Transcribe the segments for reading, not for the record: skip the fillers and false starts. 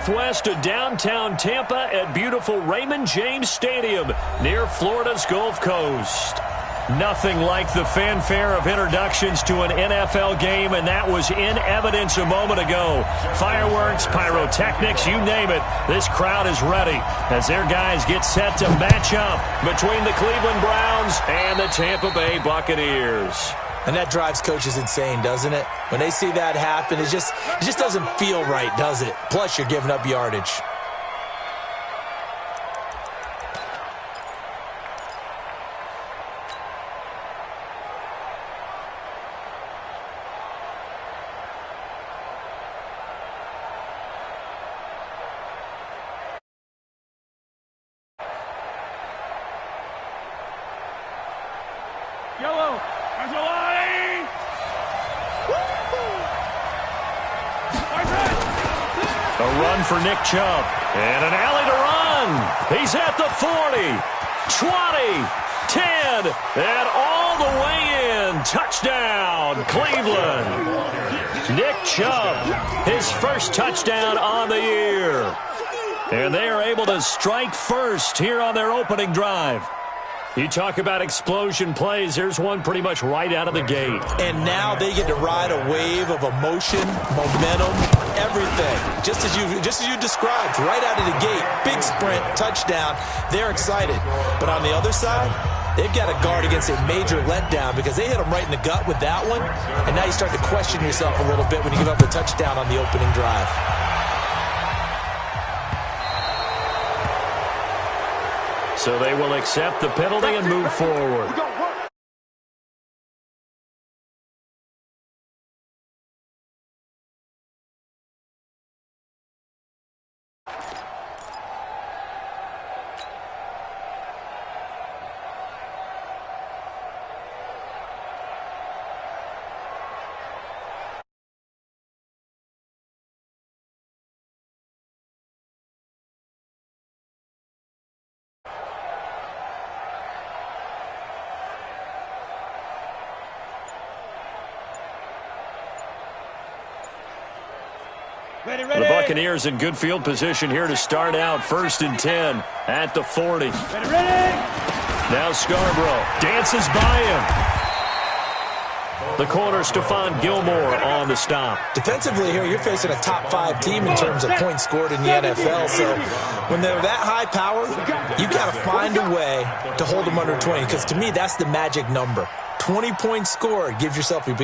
northwest of downtown Tampa at beautiful Raymond James Stadium near Florida's Gulf Coast. Nothing like the fanfare of introductions to an NFL game, and that was in evidence a moment ago. Fireworks, pyrotechnics, you name it. This crowd is ready as their guys get set to match up between the Cleveland Browns and the Tampa Bay Buccaneers. And that drives coaches insane, doesn't it? When they see that happen, it just doesn't feel right, does it? Plus, you're giving up yardage. Yellow, Angelani! A run for Nick Chubb. And an alley to run. He's at the 40, 20, 10, and all the way in. Touchdown, Cleveland. Nick Chubb, his first touchdown on the year. And they are able to strike first here on their opening drive. You talk about explosion plays. There's one pretty much right out of the gate. And now they get to ride a wave of emotion, momentum, everything. Just as you described, right out of the gate. Big sprint, touchdown. They're excited. But on the other side, they've got to guard against a major letdown because they hit them right in the gut with that one. And now you start to question yourself a little bit when you give up the touchdown on the opening drive. So they will accept the penalty and move forward. Ready. The Buccaneers in good field position here to start out. 1st and 10 at the 40. Ready. Now Scarborough dances by him. The corner, Stephon Gilmore, on the stop. Defensively here, you're facing a top 5 team in terms of points scored in the NFL. So when they're that high power, you've got to find a way to hold them under 20. Because to me, that's the magic number. 20 points scored, you give yourself your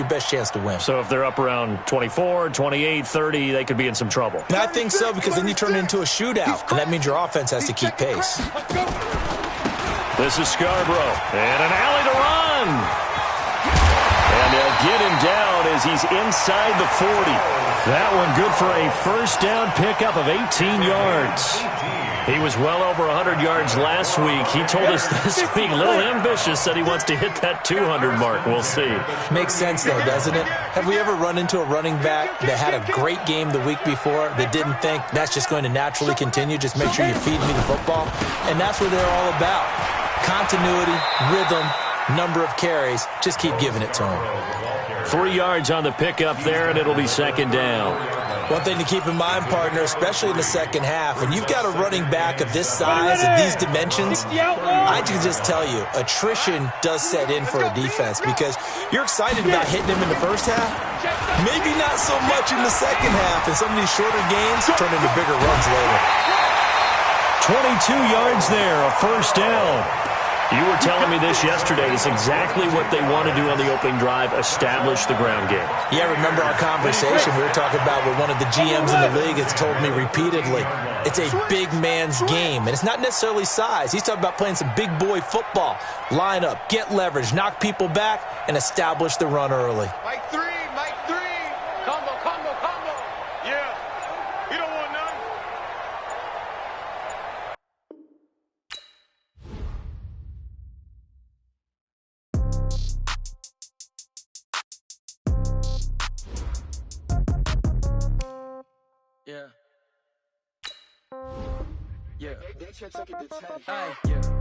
best chance to win. So if they're up around 24, 28, 30, they could be in some trouble. And I think so, because then you turn it into a shootout, and that means your offense has to keep pace. This is Scarborough, and an alley to run. And they'll get him down as he's inside the 40. That one good for a first down pickup of 18 yards. He was well over 100 yards last week. He told us this week, a little ambitious, said he wants to hit that 200 mark. We'll see. Makes sense, though, doesn't it? Have we ever run into a running back that had a great game the week before that didn't think that's just going to naturally continue? Just make sure you feed me the football. And that's what they're all about. Continuity, rhythm, number of carries. Just keep giving it to him. 3 yards on the pickup there, and it'll be 2nd down. One thing to keep in mind, partner, especially in the second half, when you've got a running back of this size and these dimensions, I can just tell you, attrition does set in for a defense because you're excited about hitting him in the first half, maybe not so much in the second half, and some of these shorter gains turn into bigger runs later. 22 yards there, a first down. You were telling me this yesterday. It's exactly what they want to do on the opening drive, establish the ground game. Yeah, remember our conversation we were talking about with one of the GMs in the league has told me repeatedly, it's a big man's game, and it's not necessarily size. He's talking about playing some big boy football. Line up, get leverage, knock people back, and establish the run early. Mike 3. Combo. Yeah. You don't want none. Yeah.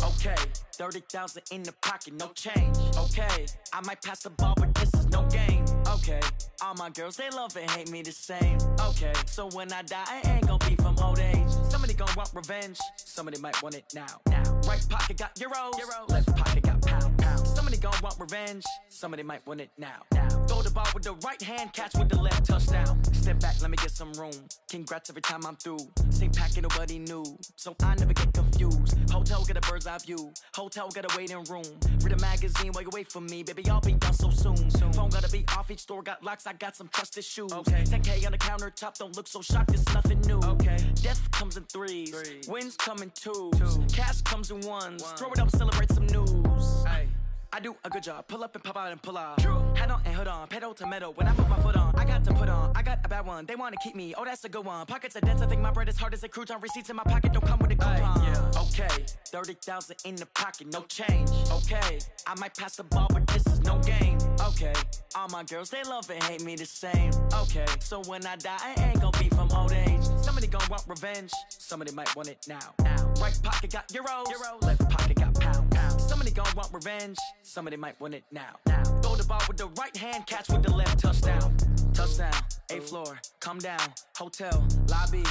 Okay. 30,000 in the pocket, no change. Okay. I might pass the ball, but this is no game. Okay. All my girls, they love and hate me the same. Okay, so when I die, I ain't gon' be from old age. Somebody gon' want revenge, somebody might want it now. Right pocket got euros, left pocket got pound. Somebody gon' want revenge, somebody might want it now. Throw the ball with the right hand, catch with the left, touchdown. Step back, let me get some room. Congrats every time I'm through. Same packet, nobody knew, so I never get confused. Hotel get a bird's eye view, hotel get a waiting room. Read a magazine while you wait for me, baby, I'll be done so soon. Phone gotta be off, each store got locks, I got some trusted shoes. Okay. 10K on the countertop, don't look so shocked, it's nothing new. Okay. Death comes in threes. Wins come in twos. Cash comes in ones. Throw it up, celebrate some news. Ay. I do a good job, pull up and pop out and pull off. Hat on and hood on, pedal to metal. When I put my foot on, I got to put on. I got a bad one, they wanna keep me. Oh, that's a good one. Pockets are dense, I think my bread is hard as a crouton. Receipts in my pocket don't come with a coupon. Yeah. Okay, 30,000 in the pocket, no change. Okay, I might pass the ball, but this is no game. Okay, all my girls, they love and hate me the same. Okay, so when I die, I ain't gon' be from old age. Somebody gon' want revenge, somebody might want it now. Right pocket got euros, left pocket got pound. Somebody gon' want revenge, somebody might want it now. Throw the ball with the right hand, catch with the left, touchdown. Touchdown, 8th floor, come down, hotel, lobby.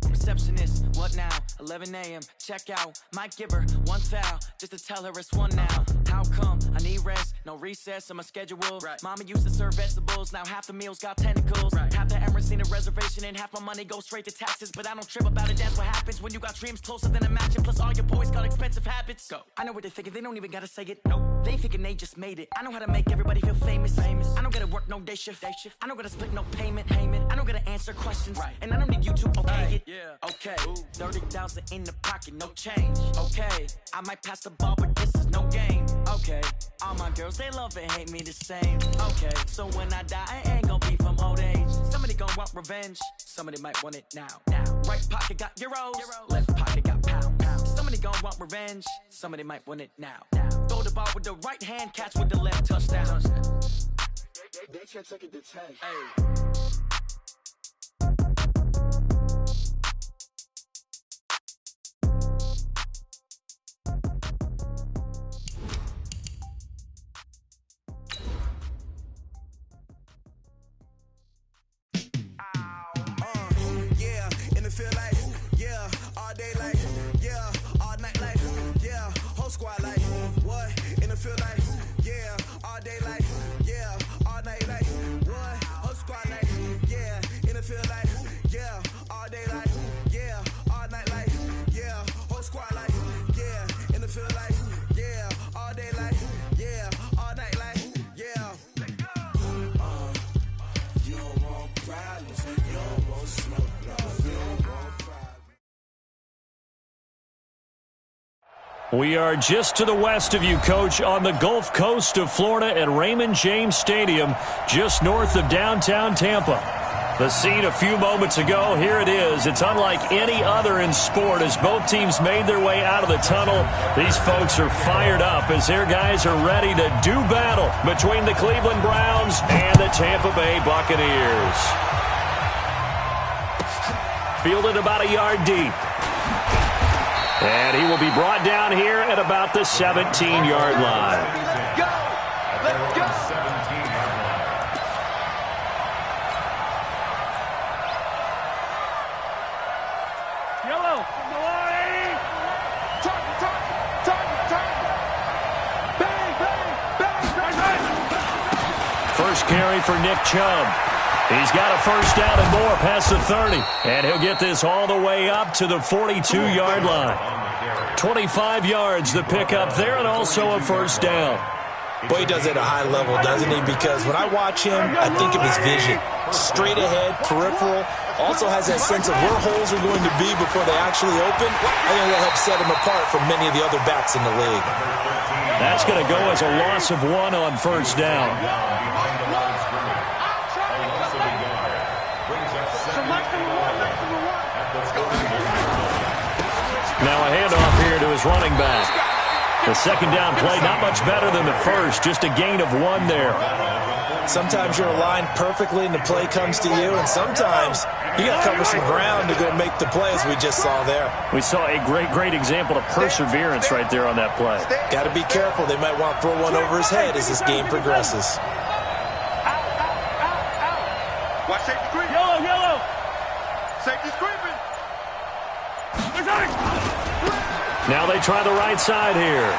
Receptionist, what now? 11 a.m., check out. Might give her one foul, just to tell her it's one now. How come? I need rest, no recess in my schedule. Right. Mama used to serve vegetables, now half the meals got tentacles. Right. Half the Emirates need a reservation and half my money goes straight to taxes. But I don't trip about it, that's what happens when you got dreams closer than a matching. Plus all your boys got expensive habits. Go. I know what they're thinking, they don't even gotta say it. Nope. They thinking they just made it. I know how to make everybody feel famous. I don't gotta work no day shift. I don't gotta split no payment. I don't gotta answer questions. Right. And I don't need you to okay it. Yeah. Okay, 30,000 in the pocket, no change. Okay, I might pass the ball, but this is no game. Okay, all my girls, they love and hate me the same. Okay, so when I die, I ain't gon' be from old age. Somebody gon' want revenge, somebody might want it now. Right pocket got euros, left pocket got pound. Somebody gon' want revenge, somebody might want it now. Throw the ball with the right hand, catch with the left, touchdown. They can't take it to 10. Hey. We are just to the west of you, Coach, on the Gulf Coast of Florida at Raymond James Stadium, just north of downtown Tampa. The scene a few moments ago, here it is. It's unlike any other in sport as both teams made their way out of the tunnel. These folks are fired up as their guys are ready to do battle between the Cleveland Browns and the Tampa Bay Buccaneers. Fielded about a yard deep. And he will be brought down here at about the 17-yard line. Go! Let's go! Yellow! First carry for Nick Chubb. He's got a first down and more past the 30. And he'll get this all the way up to the 42-yard line. 25 yards the pickup there and also a first down. Boy, he does it at a high level, doesn't he? Because when I watch him, I think of his vision. Straight ahead, peripheral. Also has that sense of where holes are going to be before they actually open. I think that helps set him apart from many of the other backs in the league. That's going to go as a loss of 1 on first down. Now a handoff here to his running back. The second down play, not much better than the first, just a gain of 1 there. Sometimes you're aligned perfectly and the play comes to you, and sometimes you got to cover some ground to go make the play, as we just saw there. We saw a great example of perseverance right there on that play. Got to be careful. They might want to throw one over his head as this game progresses. Watch safety screen. Yellow. Safety screaming. Now they try the right side here.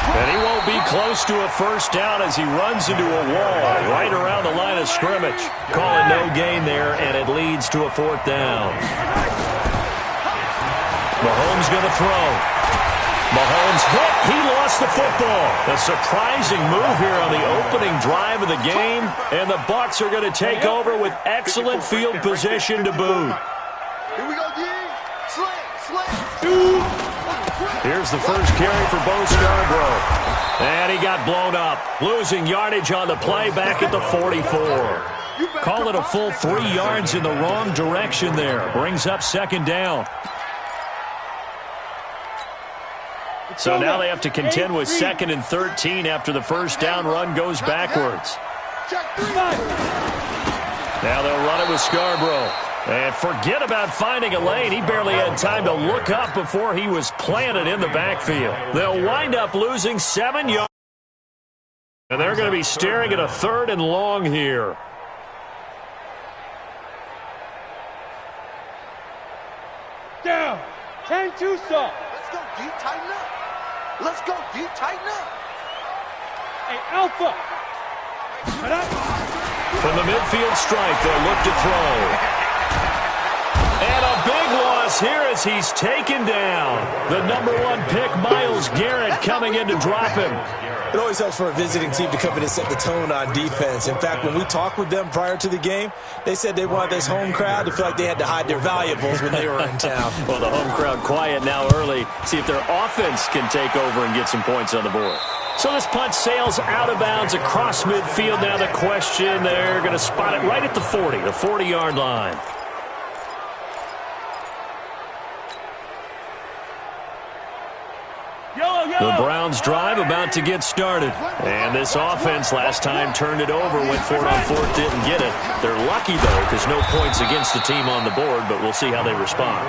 And he won't be close to a first down as he runs into a wall right around the line of scrimmage. Calling no gain there, and it leads to a fourth down. Mahomes going to throw. Mahomes hit. He lost the football. A surprising move here on the opening drive of the game, and the Bucs are going to take over with excellent field position to boot. Here we go, D. Slant. Here's the first carry for Bo Scarborough. And he got blown up. Losing yardage on the play back at the 44. Call it a full 3 yards in the wrong direction there. Brings up second down. So now they have to contend with 2nd and 13 after the first down run goes backwards. Now they'll run it with Scarborough. And forget about finding a lane. He barely had time to look up before he was planted in the backfield. They'll wind up losing 7 yards. And they're going to be staring at a 3rd and long here. Down. 10 Tucson. Let's go, D. Tighten up. Let's go, D. Tighten up. Hey, Alpha. From the midfield stripe, they'll look to throw. And a big loss here as he's taken down. The #1 pick, Myles Garrett, coming in to drop him. It always helps for a visiting team to come in and set the tone on defense. In fact, when we talked with them prior to the game, they said they wanted this home crowd to feel like they had to hide their valuables when they were in town. Well, the home crowd quiet now early. See if their offense can take over and get some points on the board. So this punt sails out of bounds across midfield. Now the question, they're going to spot it right at the 40, the 40-yard line. The Browns drive about to get started. And this offense last time turned it over, went for it on 4th, didn't get it. They're lucky, though, because no points against the team on the board, but we'll see how they respond.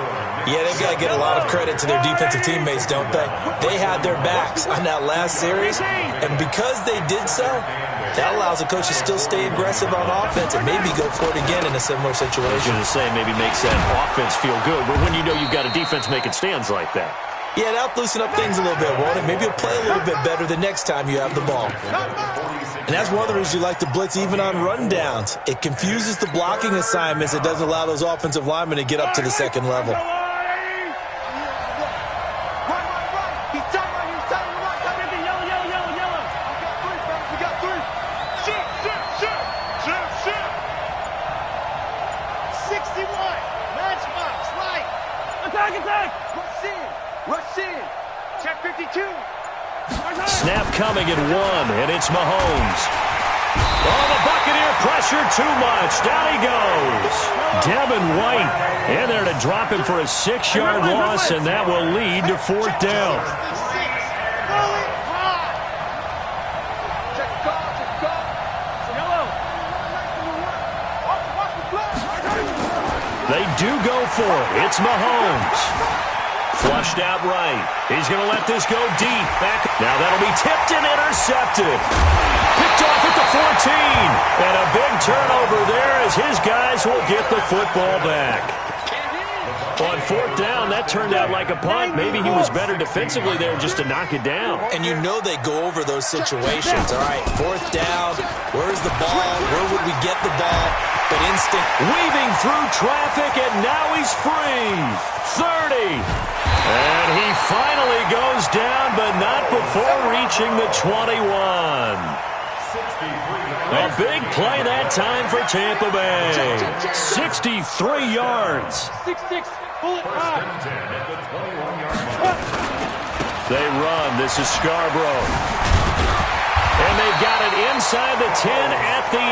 Yeah, they've got to get a lot of credit to their defensive teammates, don't they? They had their backs on that last series, and because they did so, that allows the coach to still stay aggressive on offense and maybe go for it again in a similar situation. I was going to say maybe makes that offense feel good, but when you know you've got a defense making stands like that. Yeah, that'll loosen up things a little bit, won't it? Maybe you'll play a little bit better the next time you have the ball. And that's one of the reasons you like to blitz even on rundowns. It confuses the blocking assignments. It doesn't allow those offensive linemen to get up to the second level. Snap coming at 1, and it's Mahomes. Oh, the Buccaneer pressure too much. Down he goes. Devin White in there to drop him for a 6-yard loss, and that will lead to 4th down. They do go for it. It's Mahomes. Flushed out right. He's going to let this go deep. Back. Now that'll be tipped and intercepted. Picked off at the 14. And a big turnover there as his guys will get the football back. On 4th down, that turned out like a punt. Maybe he was better defensively there just to knock it down. And you know they go over those situations. All right, 4th down. Where's the ball? Where would we get the ball? But instinct. Weaving through traffic, and now he's free. 30. And he finally goes down, but not before reaching the 21. A big play that time for Tampa Bay. 63 yards. 6-6, bullet high. They run. This is Scarborough. And they've got it inside the 10 at the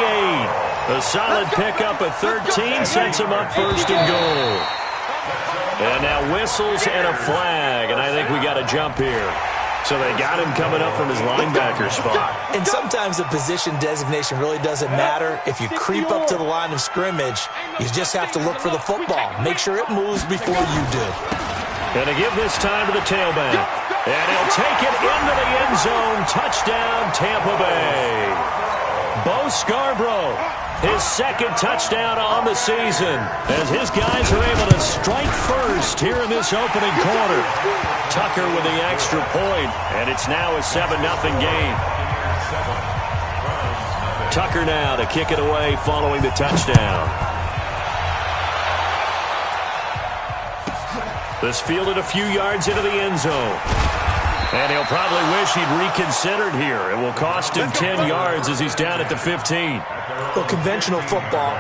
8. A solid pickup at 13 sets him up 1st and goal. And now whistles and a flag, and I think we got a jump here. So they got him coming up from his linebacker spot. And sometimes the position designation really doesn't matter. If you creep up to the line of scrimmage, you just have to look for the football. Make sure it moves before you do. Going to give this time to the tailback. And he'll take it into the end zone. Touchdown, Tampa Bay. Bo Scarborough, his second touchdown on the season, as his guys are able to strike first here in this opening quarter. Tucker with the extra point, and it's now a 7-0 game. Tucker now to kick it away following the touchdown. This fielded a few yards into the end zone. And he'll probably wish he'd reconsidered here. It will cost him 10 yards as he's down at the 15. Well, conventional football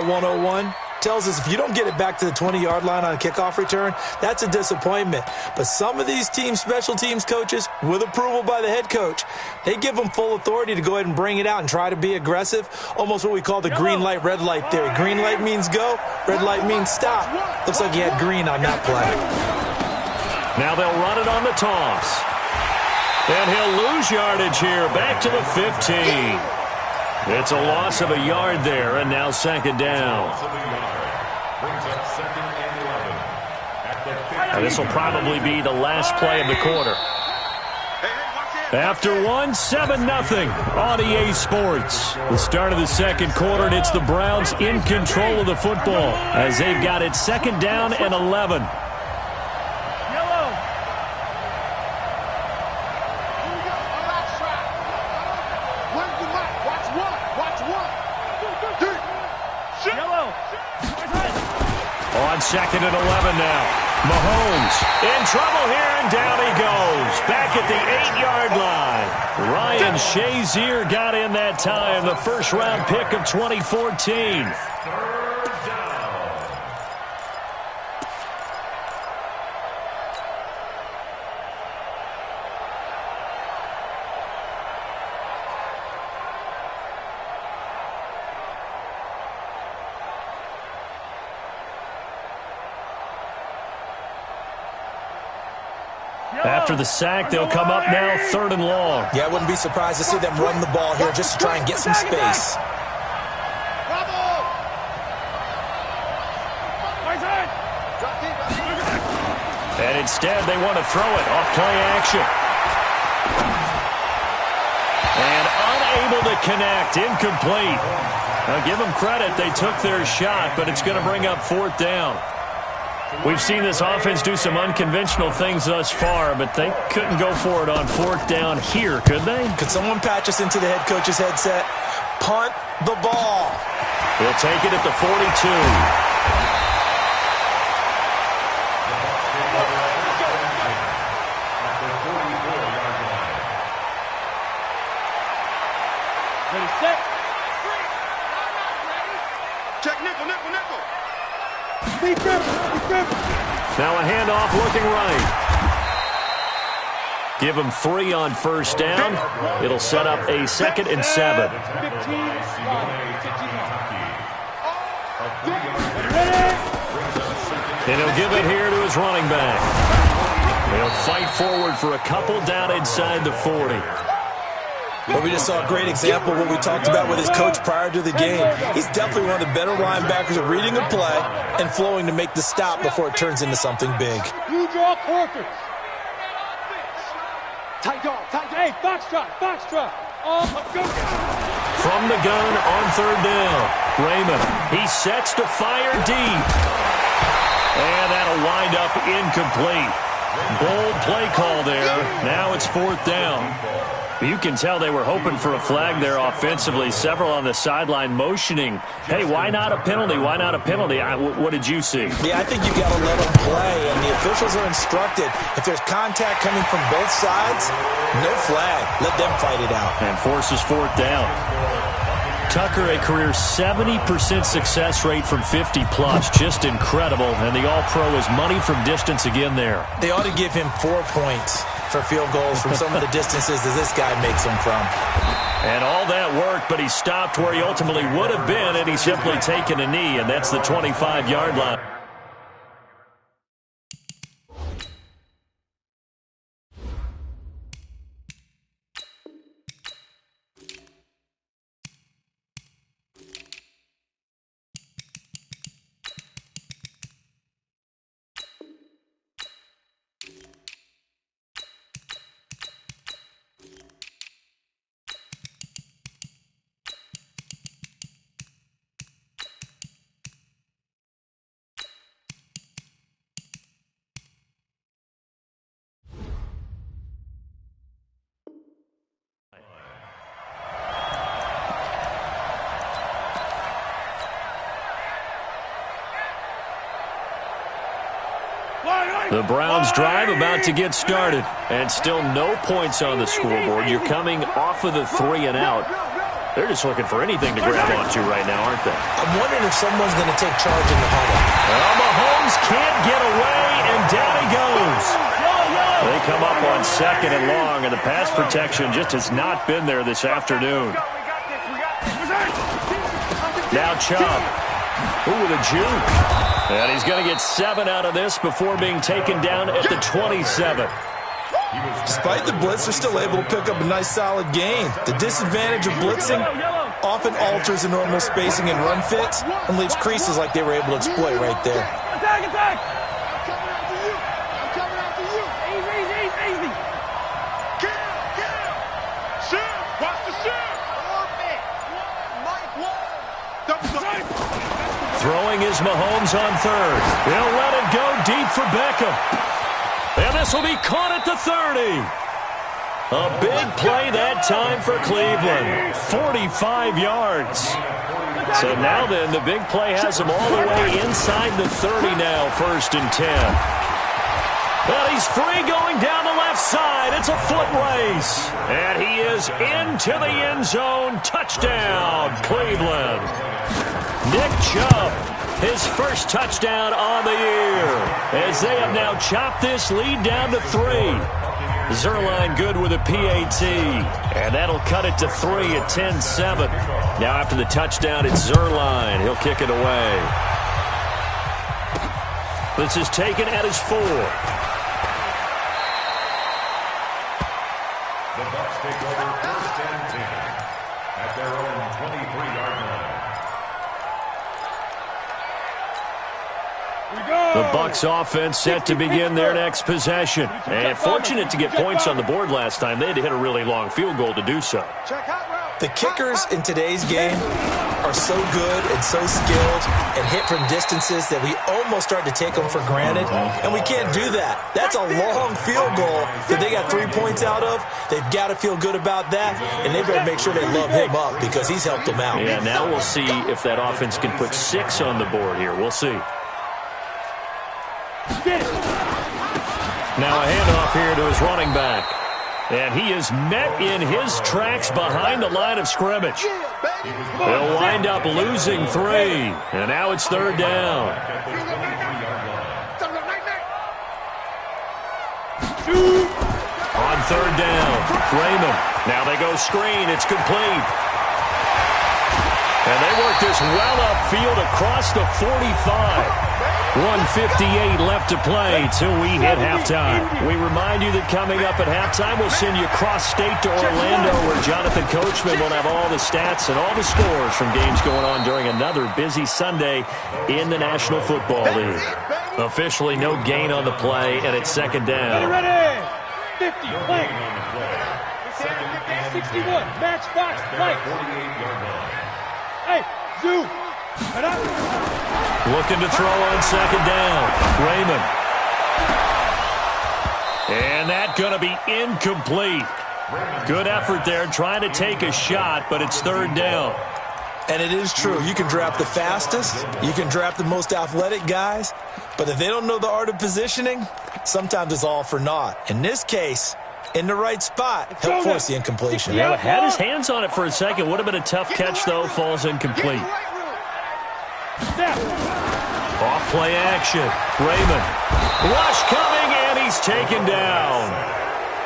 101, tells us if you don't get it back to the 20-yard line on a kickoff return, that's a disappointment. But some of these special teams coaches, with approval by the head coach, they give them full authority to go ahead and bring it out and try to be aggressive, almost what we call the green light, red light theory. Green light means go, red light means stop. Looks like he had green on that play. Now they'll run it on the toss. And he'll lose yardage here, back to the 15. It's a loss of a yard there, and now second down. And this will probably be the last play of the quarter. After one, 7-0 on EA Sports. The start of the second quarter, and it's the Browns in control of the football as they've got it second down and 11. Second and 11 now. Mahomes in trouble here, and down he goes. Back at the 8-yard line. Ryan Shazier got in that time, the first-round pick of 2014. After the sack, they'll come up now third and long. Yeah, I wouldn't be surprised to see them run the ball here just to try and get some space. And instead, they want to throw it off play action. And unable to connect, incomplete. Now, give them credit, they took their shot, but it's going to bring up fourth down. We've seen this offense do some unconventional things thus far, but they couldn't go for it on fourth down here, could they? Could someone patch us into the head coach's headset? Punt the ball. He'll take it at the 42. Now a handoff looking right. Give him 3 on first down. It'll set up a 2nd and 7. And he'll give it here to his running back. He'll fight forward for a couple down inside the 40. But we just saw a great example of what we talked about with his coach prior to the game. He's definitely one of the better linebackers at reading a play and flowing to make the stop before it turns into something big. You draw quarters. Tight dog, tight. Hey, foxtrot. Go. From the gun on third down. Raymond, he sets to fire deep. And that'll wind up incomplete. Bold play call there. Now it's fourth down. You can tell they were hoping for a flag there offensively. Several on the sideline motioning, hey, why not a penalty? Why not a penalty? What did you see? Yeah, I think you got to let them play, and the officials are instructed. If there's contact coming from both sides, no flag. Let them fight it out. And forces fourth down. Tucker, a career 70% success rate from 50-plus. Just incredible. And the All-Pro is money from distance again there. They ought to give him 4 points for field goals from some of the distances that this guy makes them from. And all that work, but he stopped where he ultimately would have been, and he's simply taken a knee, and that's the 25-yard line. The Browns drive about to get started, and still no points on the scoreboard. You're coming off of the 3 and out. They're just looking for anything to grab onto right now, aren't they? I'm wondering if someone's going to take charge in the huddle. Well, Mahomes can't get away, and down he goes. They come up on 2nd and long, and the pass protection just has not been there this afternoon. Now Chubb. Ooh, the juke. And he's going to get 7 out of this before being taken down at the 27. Despite the blitz, they're still able to pick up a nice, solid gain. The disadvantage of blitzing often alters the normal spacing and run fits and leaves creases like they were able to exploit right there. Attack, attack! I'm coming after you! I'm coming after you! Easy! Kill! Shoot! Watch the shoot! Orbit! Mike 1! Throwing is Mahomes on 3rd. He'll let it go deep for Beckham. And this will be caught at the 30. A big play that time for Cleveland. 45 yards. So now then, the big play has him all the way inside the 30 now, 1st and 10. Well, he's free going down the left side. It's a foot race. And he is into the end zone. Touchdown, Cleveland. Nick Chubb, his first touchdown on the year, as they have now chopped this lead down to 3. Zerline good with a PAT, and that'll cut it to 3 at 10-7. Now after the touchdown, it's Zerline. He'll kick it away. This is taken at his 4. The Bucs take over 1st and 10 at their own 23-yard line. The Bucs offense set to begin their next possession. And fortunate to get points on the board last time. They had to hit a really long field goal to do so. The kickers in today's game are so good and so skilled and hit from distances that we almost start to take them for granted, and we can't do that. That's a long field goal that they got 3 points out of. They've got to feel good about that, and they better make sure they love him up because he's helped them out. Yeah, now we'll see if that offense can put 6 on the board here. We'll see. Now a handoff here to his running back. And he is met in his tracks behind the line of scrimmage. They'll wind up losing 3. And now it's 3rd down. On 3rd down, Raymond. Now they go screen. It's complete. And they work this well upfield across the 45. 1:58 left to play till we hit halftime. We remind you that coming up at halftime, we'll send you cross-state to Orlando, where Jonathan Coachman will have all the stats and all the scores from games going on during another busy Sunday in the National Football League. Officially no gain on the play, and it's 2nd down. Ready! 50, blank. 61, match box, blank. Hey, zoom. Looking to throw on 2nd down. Raymond. And that's going to be incomplete. Good effort there trying to take a shot, but it's 3rd down. And it is true. You can draft the fastest. You can draft the most athletic guys. But if they don't know the art of positioning, sometimes it's all for naught. In this case, in the right spot, help force the incompletion. Yeah, had his hands on it for a second. Would have been a tough catch, though. Falls incomplete. Off play action. Raymond. Rush coming, and he's taken down.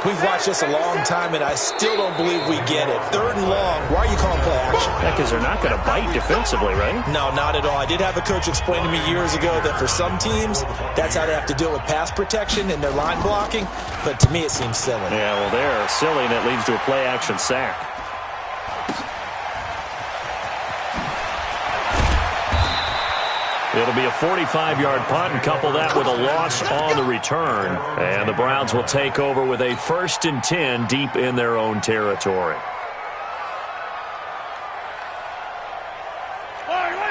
We've watched this a long time, and I still don't believe we get it. 3rd and long. Why are you calling play action? Yeah, because they're not going to bite defensively, right? No, not at all. I did have a coach explain to me years ago that for some teams, that's how they have to deal with pass protection and their line blocking. But to me, it seems silly. Yeah, well, they're silly, and it leads to a play action sack. It'll be a 45-yard punt, and couple that with a loss on the return. And the Browns will take over with a 1st and 10 deep in their own territory.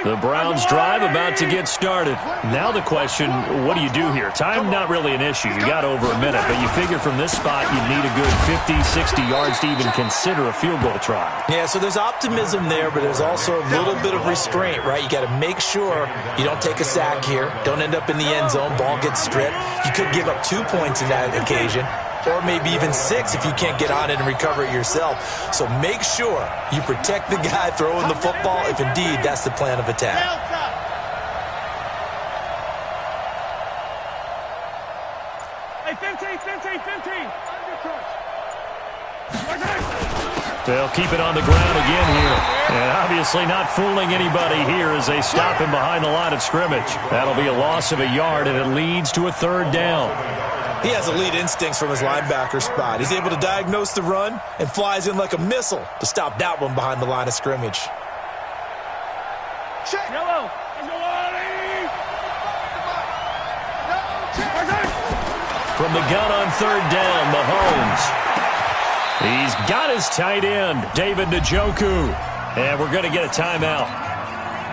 The Browns drive about to get started. Now the question, what do you do here? Time not really an issue. You got over a minute, but you figure from this spot you need a good 50, 60 yards to even consider a field goal try. Yeah, so there's optimism there, but there's also a little bit of restraint, right? You got to make sure you don't take a sack here. Don't end up in the end zone. Ball gets stripped. You could give up 2 points in that occasion, or maybe even 6 if you can't get on it and recover it yourself. So make sure you protect the guy throwing the football if indeed that's the plan of attack. Hey, 15. They'll keep it on the ground again here. And obviously not fooling anybody here as they stop him behind the line of scrimmage. That'll be a loss of a yard, and it leads to a 3rd down. He has elite instincts from his linebacker spot. He's able to diagnose the run and flies in like a missile to stop that one behind the line of scrimmage. Check. Yellow. From the gun on 3rd down, Mahomes. He's got his tight end, David Njoku. And we're going to get a timeout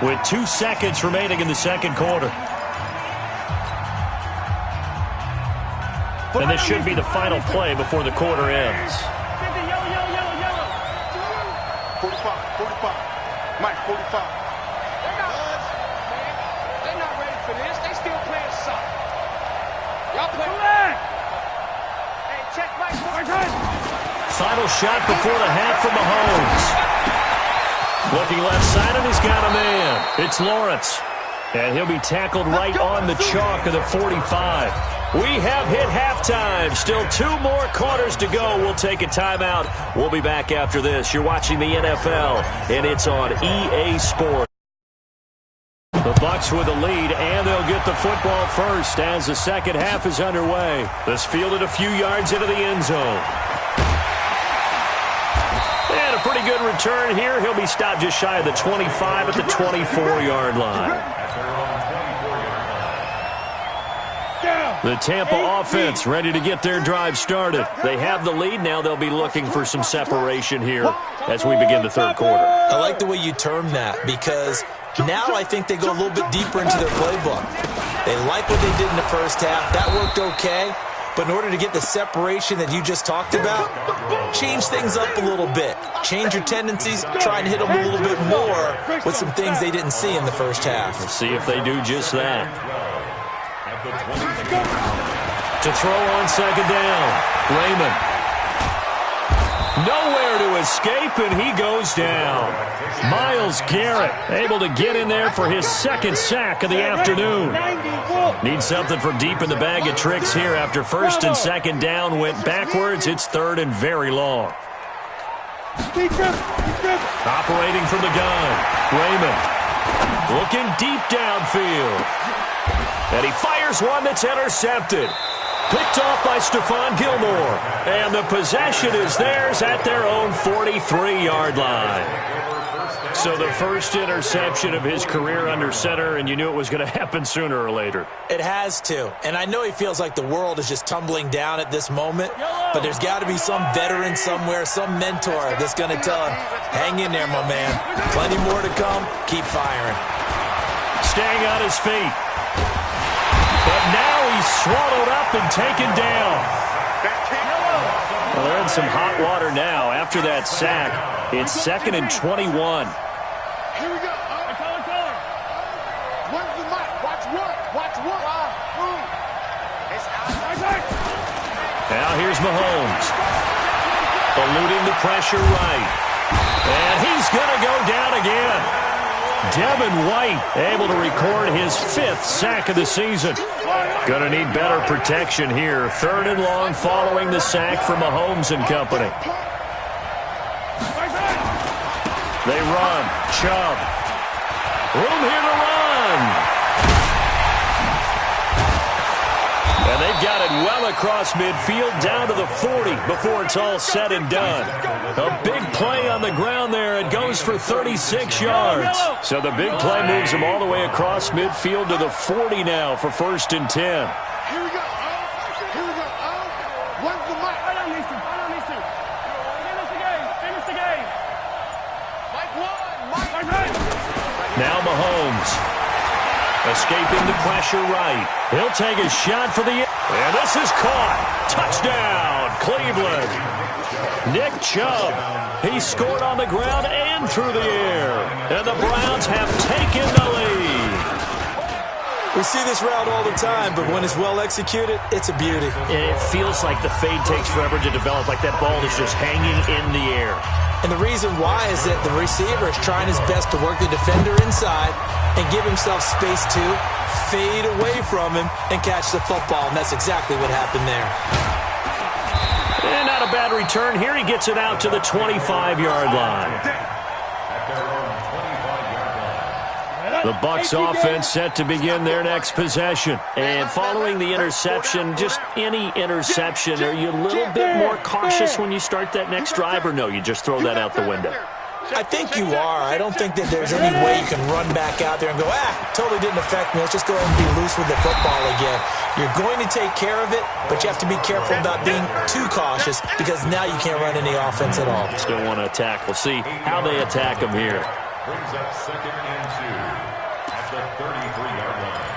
with 2 seconds remaining in the 2nd quarter. And this should be the final play before the quarter ends. 45. Mike, 45. They're not ready for this. They still playing soccer. Y'all play that. Hey, check Mike. Final shot before the half from Mahomes. Looking left side, and he's got a man. It's Lawrence. And he'll be tackled right on the chalk of the 45. We have hit halftime. Still 2 more quarters to go. We'll take a timeout. We'll be back after this. You're watching the NFL, and it's on EA Sports. The Bucs with a lead, and they'll get the football first as the 2nd half is underway. This fielded a few yards into the end zone. And a pretty good return here. He'll be stopped just shy of the 25 at the 24-yard line. The Tampa offense ready to get their drive started. They have the lead. Now they'll be looking for some separation here as we begin the 3rd quarter. I like the way you term that because now I think they go a little bit deeper into their playbook. They like what they did in the 1st half. That worked okay. But in order to get the separation that you just talked about, change things up a little bit. Change your tendencies. Try and hit them a little bit more with some things they didn't see in the 1st half. Let's see if they do just that. To throw on 2nd down, Raymond. Nowhere to escape, and he goes down. Myles Garrett able to get in there for his 2nd sack of the afternoon. Needs something from deep in the bag of tricks here after 1st and 2nd down went backwards. It's 3rd and very long. Operating from the gun, Raymond. Looking deep downfield. And he fires one that's intercepted. Picked off by Stephon Gilmore. And the possession is theirs at their own 43-yard line. So the first interception of his career under center, and you knew it was going to happen sooner or later. It has to. And I know he feels like the world is just tumbling down at this moment, but there's got to be some veteran somewhere, some mentor that's going to tell him, hang in there, my man. Plenty more to come. Keep firing. Staying on his feet. But now he's swallowed up and taken down. Well, they're in some hot water now after that sack. It's 2nd and 21. Here we go. Where's the mic? Watch one. Now here's Mahomes. Eluding the pressure right. And he's going to go down again. Devin White able to record his 5th sack of the season. Going to need better protection here. 3rd and long following the sack from Mahomes and company. They run. Chubb. Room here to run. And they've got it well across midfield down to the 40 before it's all said and done. A big play on the ground there. It goes for 36 yards. So the big play moves them all the way across midfield to the 40 now for 1st and 10. Here we go. Where's the mic? Now Mahomes. Escaping the pressure right. He'll take a shot for the... And this is caught. Touchdown, Cleveland. Nick Chubb. He scored on the ground and through the air. And the Browns have taken the lead. We see this route all the time, but when it's well executed, it's a beauty. It feels like the fade takes forever to develop, like that ball is just hanging in the air. And the reason why is that the receiver is trying his best to work the defender inside and give himself space to fade away from him and catch the football, and that's exactly what happened there. And not a bad return. Here he gets it out to the 25-yard line. The Bucs offense set to begin their next possession. And following the interception, just any interception, are you a little bit more cautious when you start that next drive, or no, you just throw that out the window? I think you are. I don't think that there's any way you can run back out there and go, totally didn't affect me. Let's just go ahead and be loose with the football again. You're going to take care of it, but you have to be careful about being too cautious because now you can't run any offense at all. Still want to attack. We'll see how they attack him here. Brings up 2nd and 2 at the 33-yard line.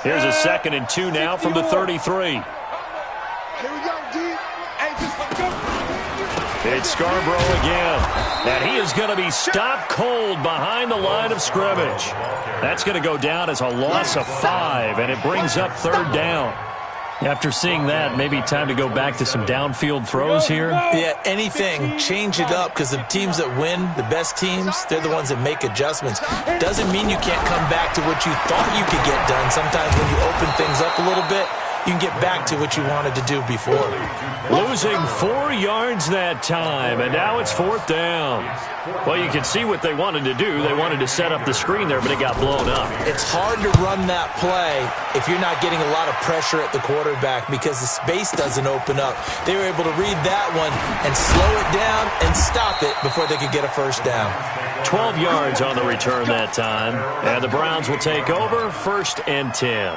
Here's a 2nd and 2 now from the 33. Here we go, D. Hey, just go. It's Scarborough again. And he is going to be stopped cold behind the line of scrimmage. That's going to go down as a loss of 5, and it brings up 3rd down. After seeing that, maybe time to go back to some downfield throws here. Yeah, anything. Change it up because the teams that win, the best teams, they're the ones that make adjustments. Doesn't mean you can't come back to what you thought you could get done. Sometimes when you open things up a little bit, you can get back to what you wanted to do before. Losing 4 yards that time, and now it's 4th down. Well, you can see what they wanted to do. They wanted to set up the screen there, but it got blown up. It's hard to run that play if you're not getting a lot of pressure at the quarterback because the space doesn't open up. They were able to read that one and slow it down and stop it before they could get a 1st down. 12 yards on the return that time, and the Browns will take over 1st and 10.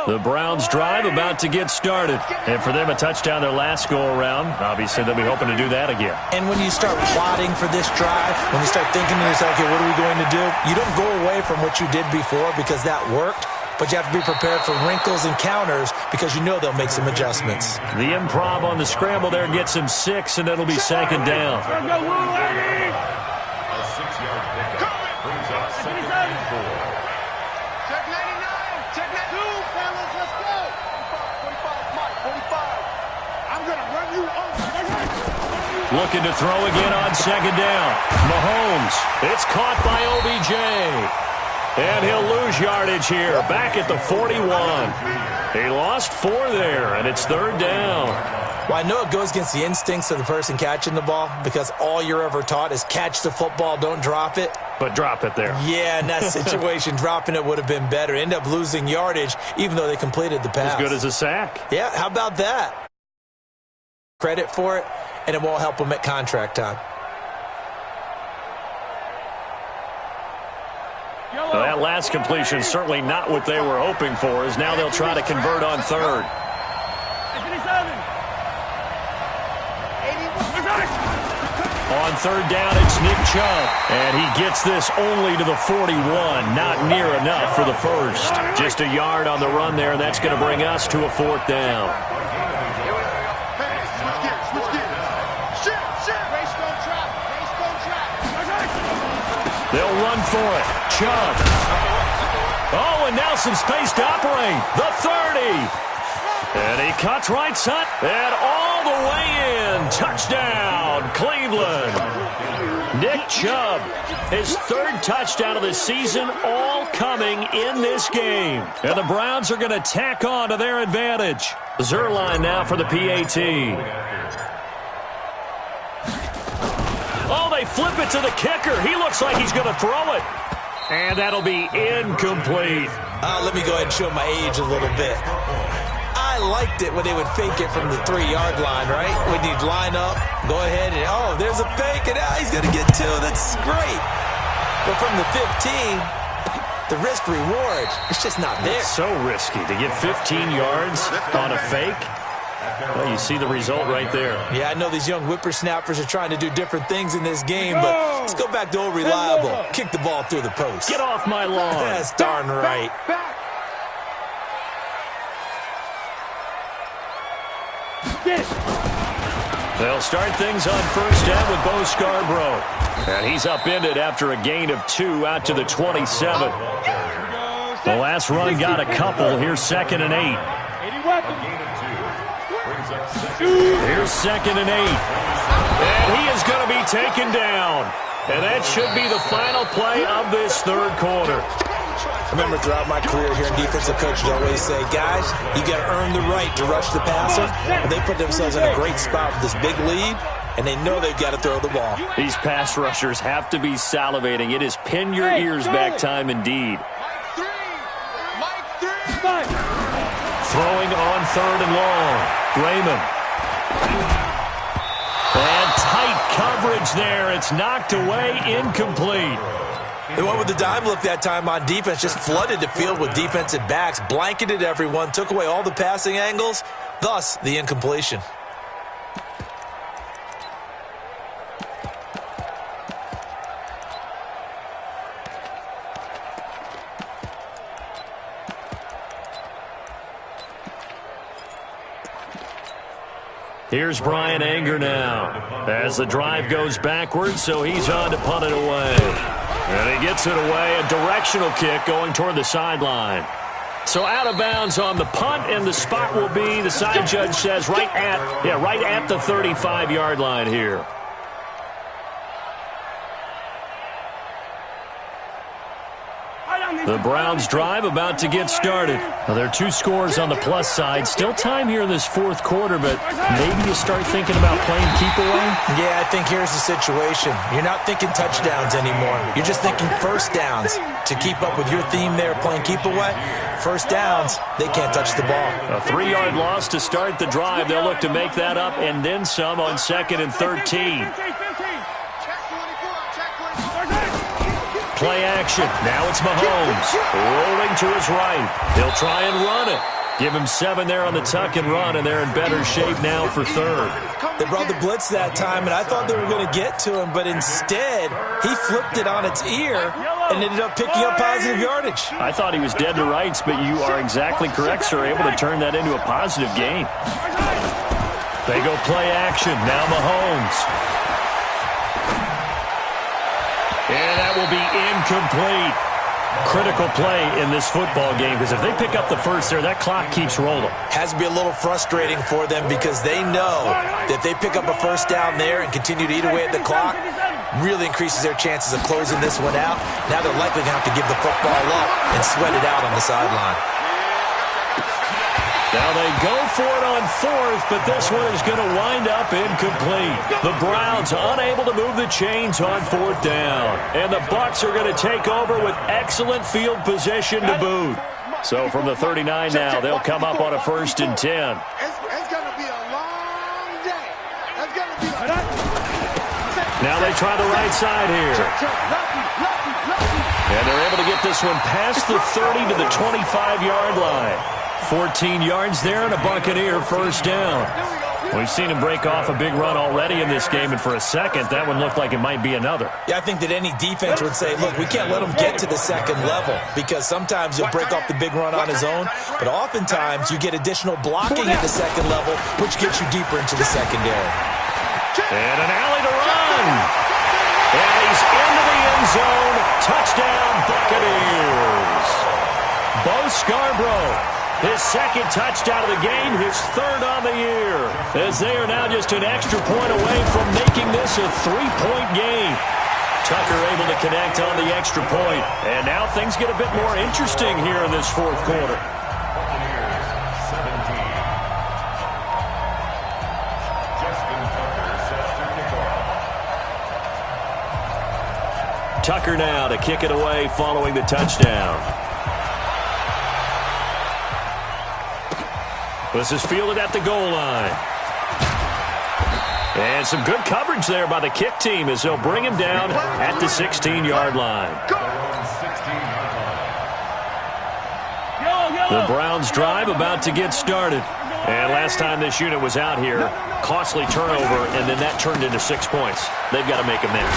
The Browns drive about to get started. And for them, a touchdown their last go-around. Obviously, they'll be hoping to do that again. And when you start plotting for this drive, when you start thinking to yourself, okay, what are we going to do? You don't go away from what you did before because that worked, but you have to be prepared for wrinkles and counters because you know they'll make some adjustments. The improv on the scramble there gets him 6, and it'll be 2nd down. A 6-yard pickup brings up 2nd and 4. Check 99. Check 92, fellas. Let's go. 45, Mike. 45. I'm going to run you over. Looking to throw again on 2nd down. Mahomes. It's caught by OBJ. And he'll lose yardage here. Back at the 41. He lost 4 there, and it's 3rd down. Well, I know it goes against the instincts of the person catching the ball because all you're ever taught is catch the football, don't drop it. But drop it there. Yeah, in that situation, dropping it would have been better. End up losing yardage, even though they completed the pass. As good as a sack. Yeah, how about that? Credit for it, and it won't help them at contract time. Well, that last completion certainly not what they were hoping for, as now they'll try to convert on 3rd. On 3rd down, it's Nick Chubb. And he gets this only to the 41. Not near enough for the 1st. Just a yard on the run there, and that's going to bring us to a 4th down. Switch gears. Shift. Race don't trap. They'll run for it. Chubb. Oh, and now some space to operate. The 30. And he cuts right side. And all the way in. Touchdown, Cleveland. Nick Chubb, his 3rd touchdown of the season, all coming in this game. And the Browns are going to tack on to their advantage. Zerline now for the PAT. Oh, they flip it to the kicker. He looks like he's going to throw it. And that'll be incomplete. Let me go ahead and show my age a little bit. I liked it when they would fake it from the 3-yard line, right? When you'd line up, go ahead and, there's a fake, and he's going to get 2. That's great. But from the 15, the risk reward, it's just not there. It's so risky to get 15 yards on a fake. Well, you see the result right there. Yeah, I know these young whippersnappers are trying to do different things in this game, but let's go back to old reliable. Kick the ball through the post. Get off my lawn. That's darn right. They'll start things on first down with Bo Scarborough. And he's upended after a gain of 2 out to the 27. The last run got a couple. Here's 2nd and 8. Here's 2nd and 8. And he is going to be taken down. And that should be the final play of this third quarter. I remember throughout my career here in defensive coaches always say, guys, you got to earn the right to rush the passer. And they put themselves in a great spot with this big lead, and they know they've got to throw the ball. These pass rushers have to be salivating. It is pin your ears back time indeed. Throwing on 3rd and long. Raymond. And tight coverage there. It's knocked away, incomplete. They went with the dime look that time on defense, just flooded the field with defensive backs, blanketed everyone, took away all the passing angles, thus the incompletion. Here's Brian Anger now as the drive goes backwards, so he's on to punt it away. And he gets it away, a directional kick going toward the sideline. So out of bounds on the punt, and the spot will be, the side judge says, right at the 35-yard line here. The Browns drive about to get started. Well, there are 2 scores on the plus side. Still time here in this fourth quarter, but maybe you start thinking about playing keep away? Yeah, I think here's the situation. You're not thinking touchdowns anymore. You're just thinking first downs. To keep up with your theme there, playing keep away, first downs, they can't touch the ball. A 3-yard loss to start the drive. They'll look to make that up and then some on 2nd and 13. Play action. Now it's Mahomes. Rolling to his right. He'll try and run it. Give him 7 there on the tuck and run, and they're in better shape now for 3rd. They brought the blitz that time, and I thought they were going to get to him, but instead, he flipped it on its ear and ended up picking up positive yardage. I thought he was dead to rights, but you are exactly correct, sir. Able to turn that into a positive gain. They go play action. Now Mahomes. And that will be incomplete. Critical play in this football game, because if they pick up the first there, that clock keeps rolling. Has to be a little frustrating for them because they know that if they pick up a first down there and continue to eat away at the clock, really increases their chances of closing this one out. Now they're likely going to have to give the football up and sweat it out on the sideline. Now they go for it on 4th, but this one is going to wind up incomplete. The Browns unable to move the chains on 4th down. And the Bucs are going to take over with excellent field position to boot. So from the 39 now, they'll come up on a 1st and 10. It's going to be a long day. It's going to be Now they try the right side here. And they're able to get this one past the 30 to the 25-yard line. 14 yards there and a Buccaneer first down. We've seen him break off a big run already in this game, and for a second, that one looked like it might be another. Yeah, I think that any defense would say, look, we can't let him get to the second level, because sometimes he'll break off the big run on his own, but oftentimes you get additional blocking at the second level, which gets you deeper into the secondary. And an alley to run. And he's into the end zone. Touchdown, Buccaneers. Bo Scarborough. His 2nd touchdown of the game, his 3rd on the year, as they are now just an extra point away from making this a 3-point game. Tucker able to connect on the extra point, and now things get a bit more interesting here in this fourth quarter. Tucker now to kick it away following the touchdown. This is fielded at the goal line. And some good coverage there by the kick team as they'll bring him down at the 16-yard line. The Browns drive about to get started. And last time this unit was out here, costly turnover, and then that turned into 6 points. They've got to make amends.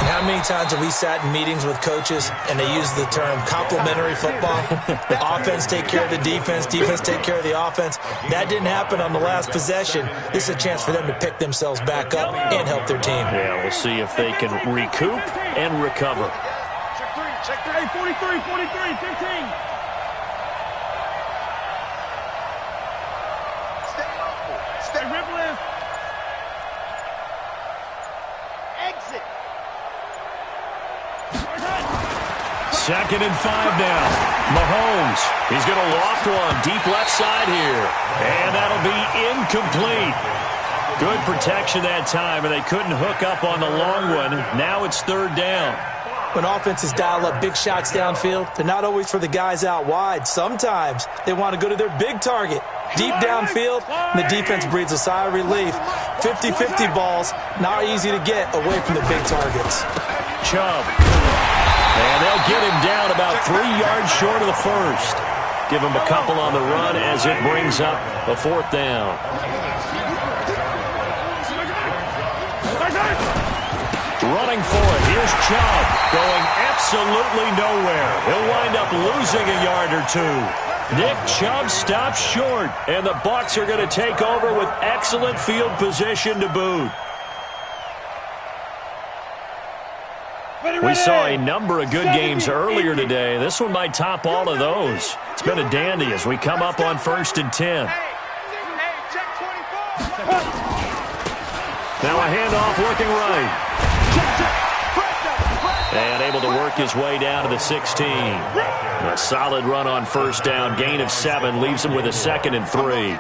And how many times have we sat in meetings with coaches and they use the term complementary football? Offense take care of the defense, defense take care of the offense. That didn't happen on the last possession. This is a chance for them to pick themselves back up and help their team. Yeah, we'll see if they can recoup and recover. Check 3, 43, 15. Stay rip left. Exit. 2nd and 5 now. Mahomes, he's going to loft one deep left side here. And that'll be incomplete. Good protection that time, and they couldn't hook up on the long one. Now it's 3rd down. When offenses dial up big shots downfield, they're not always for the guys out wide. Sometimes they want to go to their big target. Deep downfield, and the defense breathes a sigh of relief. 50-50 balls, not easy to get away from the big targets. Chubb. And they'll get him down about 3 yards short of the first. Give him a couple on the run as it brings up a 4th down. Running for it. Here's Chubb going absolutely nowhere. He'll wind up losing a yard or 2. Nick Chubb stops short, and the Bucs are going to take over with excellent field position to boot. We saw a number of good games earlier today. This one might top all of those. It's been a dandy as we come up on 1st and 10. Now a handoff looking right. And able to work his way down to the 16. A solid run on 1st down. Gain of 7 leaves him with a 2nd and 3.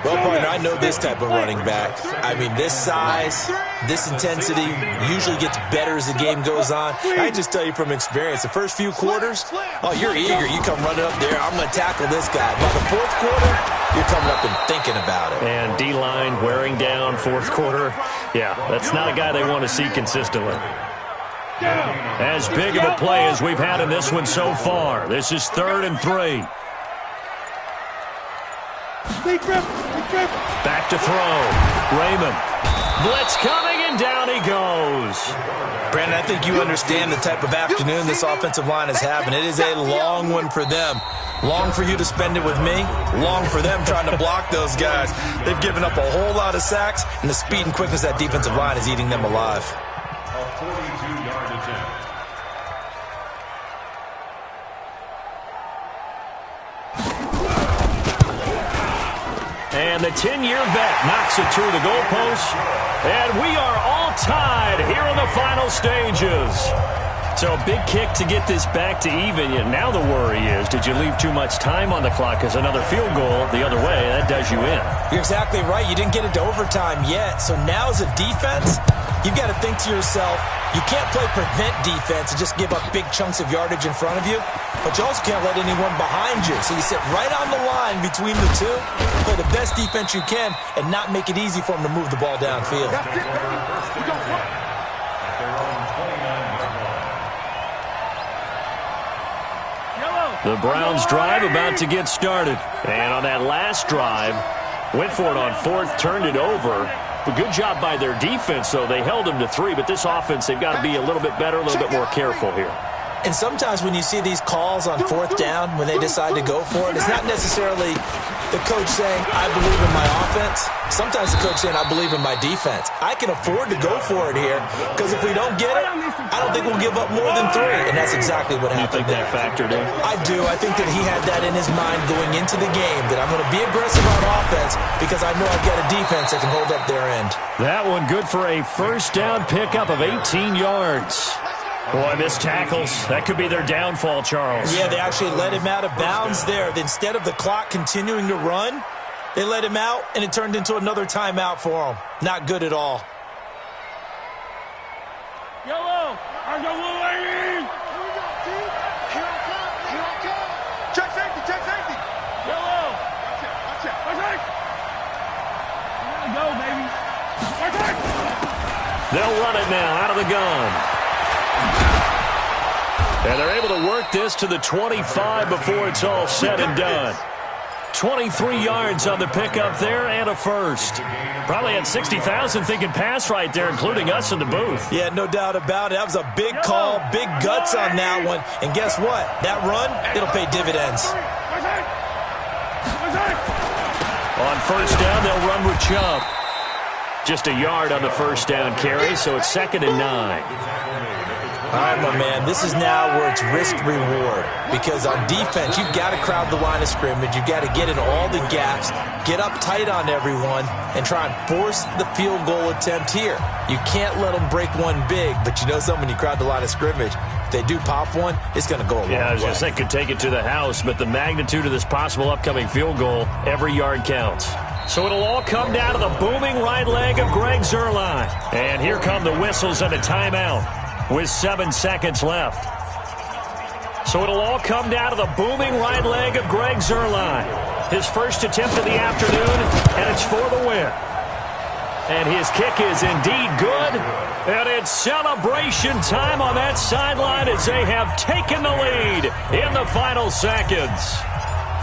Well, partner, I know this type of running back. I mean, this size, this intensity usually gets better as the game goes on. I can just tell you from experience, the first few quarters, oh, you're eager. You come running up there, I'm going to tackle this guy. By the 4th quarter, you're coming up and thinking about it. And D-line wearing down 4th quarter. Yeah, that's not a guy they want to see consistently. As big of a play as we've had in this one so far. This is 3rd and 3. Back to throw. Raymond. Blitz coming, and down he goes. Brandon, I think you understand the type of afternoon this offensive line is having. It is a long one for them. Long for you to spend it with me. Long for them trying to block those guys. They've given up a whole lot of sacks, and the speed and quickness of that defensive line is eating them alive. A 42-yard attempt. And the 10-year vet knocks it through the goalpost. And we are all tied here in the final stages. So a big kick to get this back to even. Yet now the worry is, did you leave too much time on the clock? Because another field goal the other way, that does you in. You're exactly right. You didn't get into overtime yet. So now as a defense, you've got to think to yourself, you can't play prevent defense and just give up big chunks of yardage in front of you, but you also can't let anyone behind you. So you sit right on the line between the two, play the best defense you can, and not make it easy for them to move the ball downfield. The Browns drive about to get started. And on that last drive, went for it on 4th, turned it over. A good job by their defense, though. They held them to 3, but this offense, they've got to be a little bit better, a little bit more careful here. And sometimes when you see these calls on 4th down, when they decide to go for it, it's not necessarily the coach saying, I believe in my offense. Sometimes the coach saying, I believe in my defense. I can afford to go for it here, because if we don't get it, I don't think we'll give up more than 3. And that's exactly what happened. You think that factored in? I do. I think that he had that in his mind going into the game, that I'm going to be aggressive on offense because I know I've got a defense that can hold up their end. That one good for a 1st down pickup of 18 yards. Boy, missed tackles. That could be their downfall, Charles. Yeah, they actually let him out of bounds there. Instead of the clock continuing to run, they let him out, and it turned into another timeout for him. Not good at all. Yellow! I got one lady! Here I come! Here I come! Check safety! Check safety! Yellow! Watch it! Watch it! Watch it! You gotta go, baby! They'll run it now out of the gun. And they're able to work this to the 25 before it's all said and done. 23 yards on the pickup there and a first. Probably had 60,000 thinking pass right there, including us in the booth. Yeah, no doubt about it. That was a big call, big guts on that one. And guess what? That run, it'll pay dividends. On first down, they'll run with Chubb. Just a yard on the first down carry, so it's 2nd and 9. All right, my man, this is now where it's risk-reward. Because on defense, you've got to crowd the line of scrimmage. You've got to get in all the gaps, get up tight on everyone, and try and force the field goal attempt here. You can't let them break one big, but you know something, when you crowd the line of scrimmage, if they do pop one, it's going to go a long way. Yeah, I was going to say, could take it to the house, but the magnitude of this possible upcoming field goal, every yard counts. So it'll all come down to the booming right leg of Greg Zuerlein. And here come the whistles and a timeout with 7 seconds left. So it'll all come down to the booming right leg of Greg Zuerlein. His first attempt of the afternoon, and it's for the win. And his kick is indeed good. And it's celebration time on that sideline as they have taken the lead in the final seconds.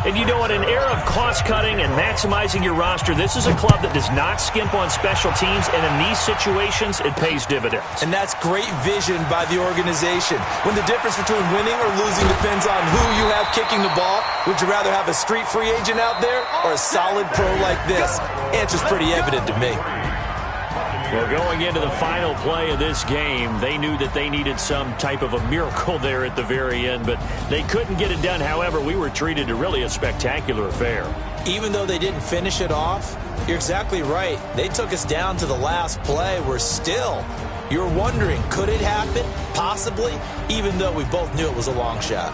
And you know, in an era of cost-cutting and maximizing your roster, this is a club that does not skimp on special teams, and in these situations, it pays dividends. And that's great vision by the organization. When the difference between winning or losing depends on who you have kicking the ball, would you rather have a street free agent out there or a solid pro like this? Answer's pretty evident to me. Well, going into the final play of this game, they knew that they needed some type of a miracle there at the very end, but they couldn't get it done. However, we were treated to really a spectacular affair. Even though they didn't finish it off, you're exactly right. They took us down to the last play. We're still, you're wondering, could it happen? Possibly, even though we both knew it was a long shot.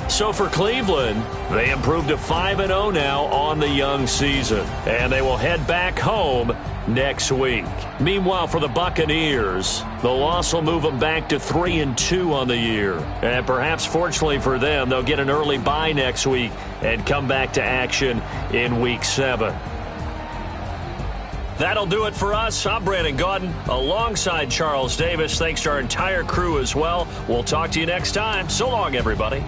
So for Cleveland, they improved to 5-0 now on the young season, and they will head back home next week. Meanwhile, for the Buccaneers, the loss will move them back to 3-2 on the year. And perhaps fortunately for them, they'll get an early bye next week and come back to action in Week 7. That'll do it for us. I'm Brandon Gaudin alongside Charles Davis. Thanks to our entire crew as well. We'll talk to you next time. So long, everybody.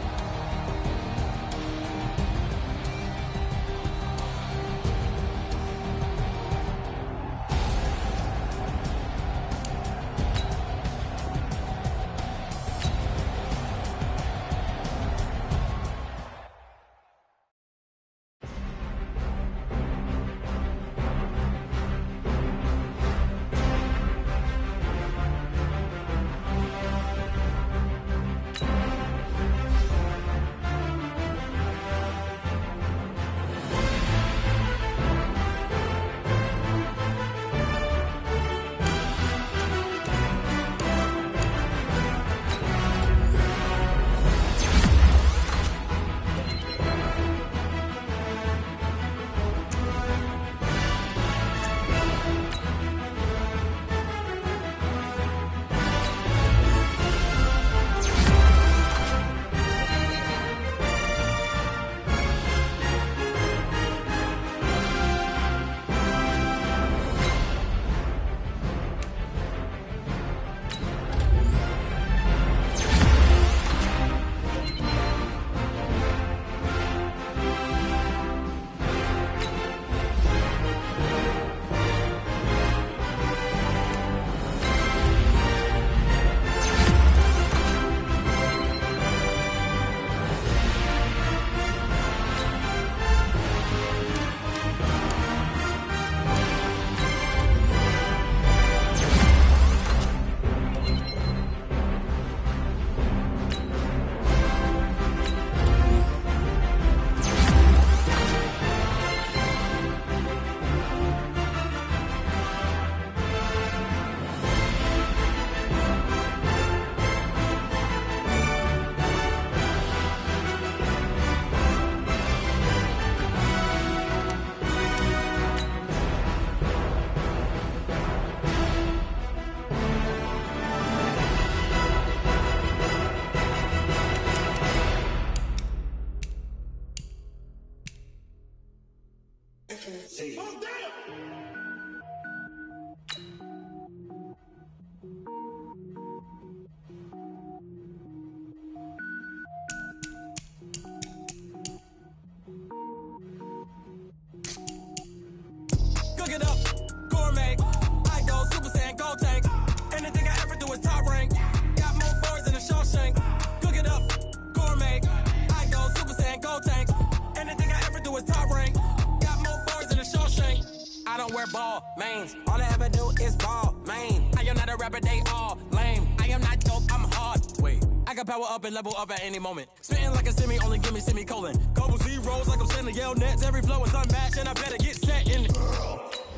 ball, mains. All I ever do is ball, main. I am not a rapper, they all lame. I am not dope, I'm hard. Wait, I can power up and level up at any moment. Spitting like a semi, only give me semicolon. Couple zeros like I'm sending yell nets. Every flow is unmatched and I better get set in.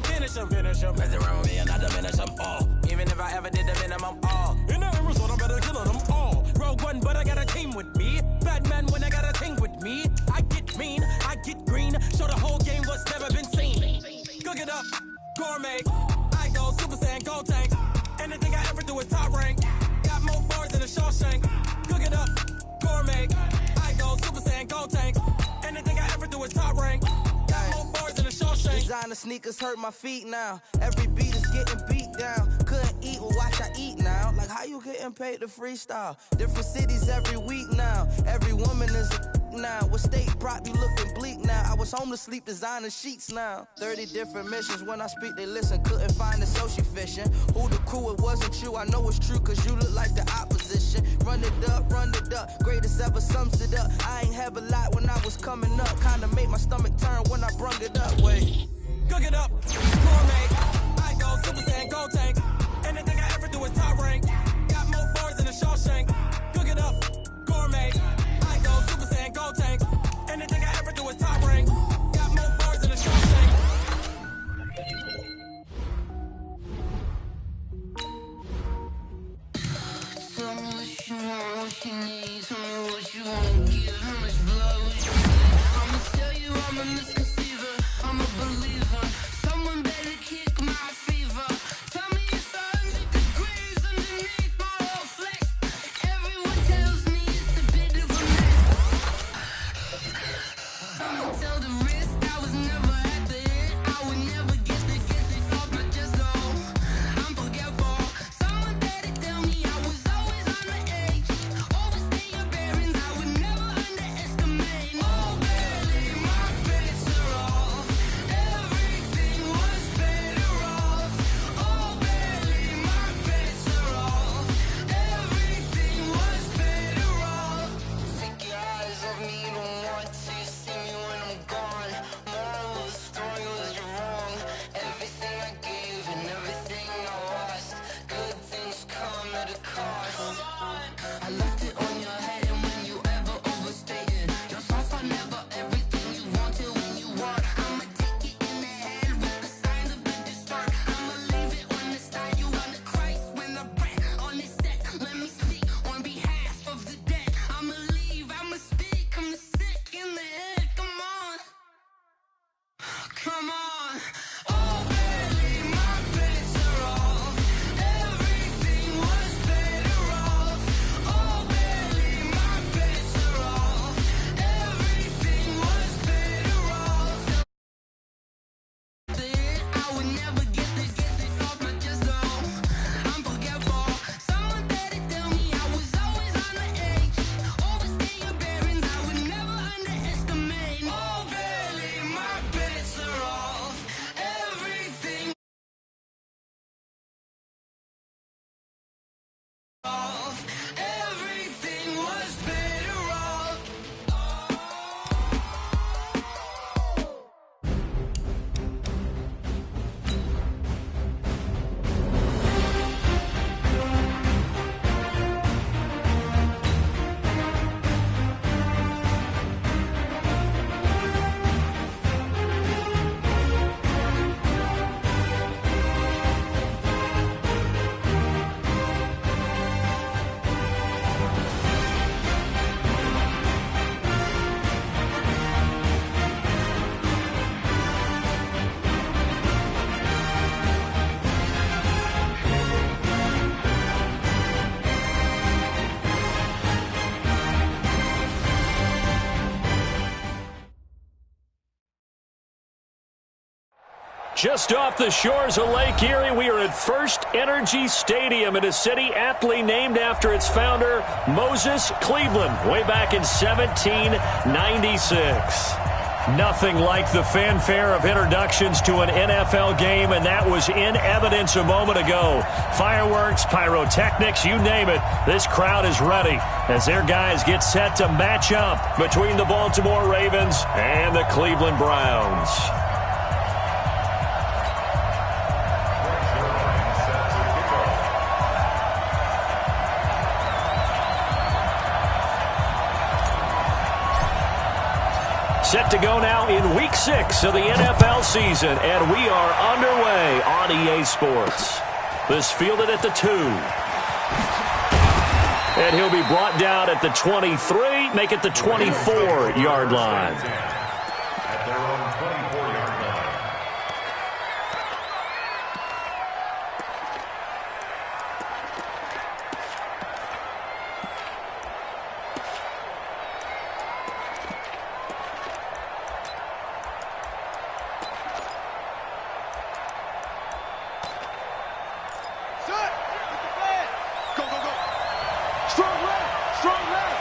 Finish them. Mess around with me and I diminish them all. Even if I ever did the minimum, all. In the result, I'm better killing them all. Rogue one, but I got a team with me. Batman when I got a team with me. I get mean, I get green. Show the whole game what's never been seen. Cook it up, gourmet. I go Super Saiyan, gold tank. Anything I ever do is top rank. Got more bars than a Shawshank. Cook it up, gourmet. I go Super Saiyan, gold tank. Anything I ever do is top rank. Got more bars than a Shawshank. Designer sneakers hurt my feet now. Every beat is getting beat down. Couldn't eat, well watch I eat now. Like how you getting paid to freestyle? Different cities every week now. Every woman is a now. What state prop you looking bleak now? I was home to sleep designer sheets now. 30 different missions. When I speak they listen. Couldn't find it so she fishing. Who the crew, it wasn't you. I know it's true cause you look like the opposition. Run it up. Greatest ever sums it up. I ain't have a lot when I was coming up. Kinda made my stomach turn when I brung it up. Wait. Cook it up, gourmet. I go Super Saiyan, gold tank. Anything I ever do is top rank. Got more bars than a Shawshank. Cook it up, gourmet. I go Super Saiyan, gold tank. Anything I ever do is top rank. Got more bars than a Shawshank. Tell me what you want, what you need. Tell me what you wanna give. How much blood would you need? I'ma tell you I'm a misconceiver. I'm a believer. Someone better kick my fever. Tell me it's 100 degrees underneath my whole flesh. Everyone tells me it's a bit of a mess. I'ma tell the risk I was never at the end. I would never get it off my chest. Oh, I'm forgetful. Someone better tell me I was always on the edge. Overstay your bearings. I would never underestimate. Oh, barely my bets are off. Everything was better off. Oh, barely my bets are off. Everything was better off. Take your eyes off me, you don't want to see me when I'm gone. Moral of the story was you're wrong. Everything I gave and everything I lost. Good things come at a cost. I left it on your head and when you ever overstated. Your thoughts are never everything you wanted when you want. I'ma take it in the head with the signs of the distort. I'ma leave it on the side. You want the Christ when the breath on this set. Let me speak on behalf of the dead. I'ma leave, I'ma speak. I'm the sick in the head. Come on. Come on. Oh, barely my bets are off. Everything was better off. Oh, barely my bets are off. Everything was better off. I would never get it off my chest. Oh, I'm forgetful. Someone better tell me I was always on the edge. Overstay your bearings. I would never underestimate. Oh, barely my bets are off. Everything off. Everything was better off. Just off the shores of Lake Erie, we are at First Energy Stadium in a city aptly named after its founder, Moses Cleveland, way back in 1796. Nothing like the fanfare of introductions to an NFL game, and that was in evidence a moment ago. Fireworks, pyrotechnics, you name it. This crowd is ready as their guys get set to match up between the Baltimore Ravens and the Cleveland Browns. Set to go now in Week 6 of the NFL season, and we are underway on EA Sports. This fielded at the 2. And he'll be brought down at the 23, make it the 24-yard line. At their own 24-yard line. Set. Go, go, go. Strong left. Strong left.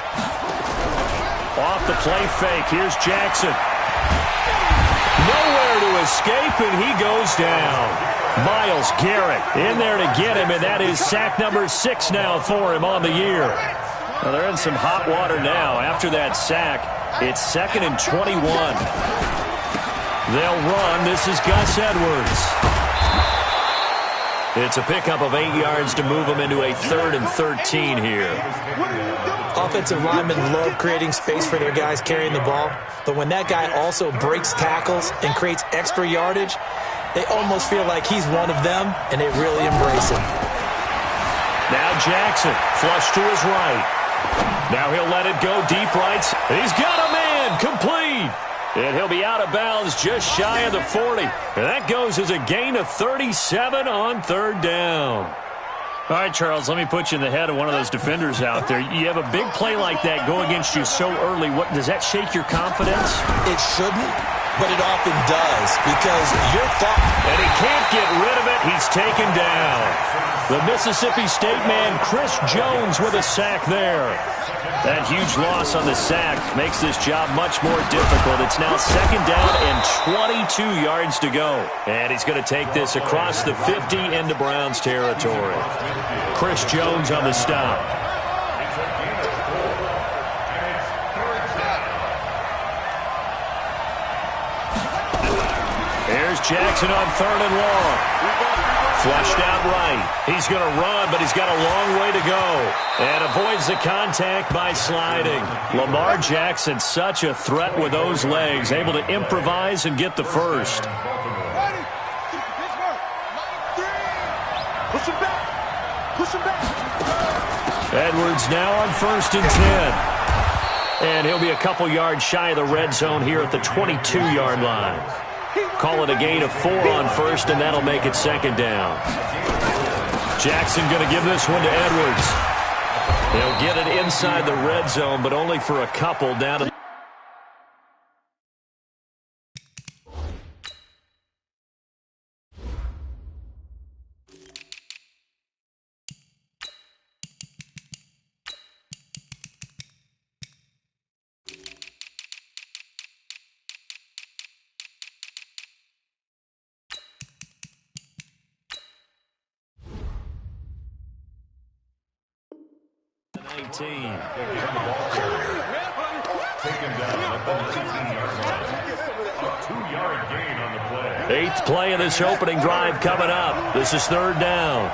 Off the play fake, here's Jackson. Nowhere to escape, and he goes down. Myles Garrett in there to get him, and that is sack number 6 now for him on the year. Well, they're in some hot water now. After that sack, it's 2nd and 21. They'll run. This is Gus Edwards. It's a pickup of 8 yards to move them into a 3rd and 13 here. Offensive linemen love creating space for their guys carrying the ball, but when that guy also breaks tackles and creates extra yardage, they almost feel like he's one of them, and they really embrace him. Now Jackson, flush to his right. Now he'll let it go deep right. He's got a man, complete. And he'll be out of bounds just shy of the 40. And that goes as a gain of 37 on 3rd down. All right, Charles, let me put you in the head of one of those defenders out there. You have a big play like that go against you so early. What does that shake your confidence? It shouldn't, but it often does because you're thought. And he can't get rid of it. He's taken down. The Mississippi State man, Chris Jones, with a sack there. That huge loss on the sack makes this job much more difficult. It's now 2nd down and 22 yards to go. And he's going to take this across the 50 into Browns territory. Chris Jones on the stop. Here's Jackson on 3rd and long. Flushed out right. He's going to run, but he's got a long way to go. And avoids the contact by sliding. Lamar Jackson, such a threat with those legs. Able to improvise and get the first. Ready. Push him back. Push him back. Edwards now on 1st and 10. And he'll be a couple yards shy of the red zone here at the 22-yard line. Call it a gain of 4 on 1st, and that'll make it 2nd down. Jackson going to give this one to Edwards. He'll get it inside the red zone, but only for a couple down to... Taken down at the 19-yard line. A 2-yard gain on the play. 8th play of this opening drive coming up. This is 3rd down.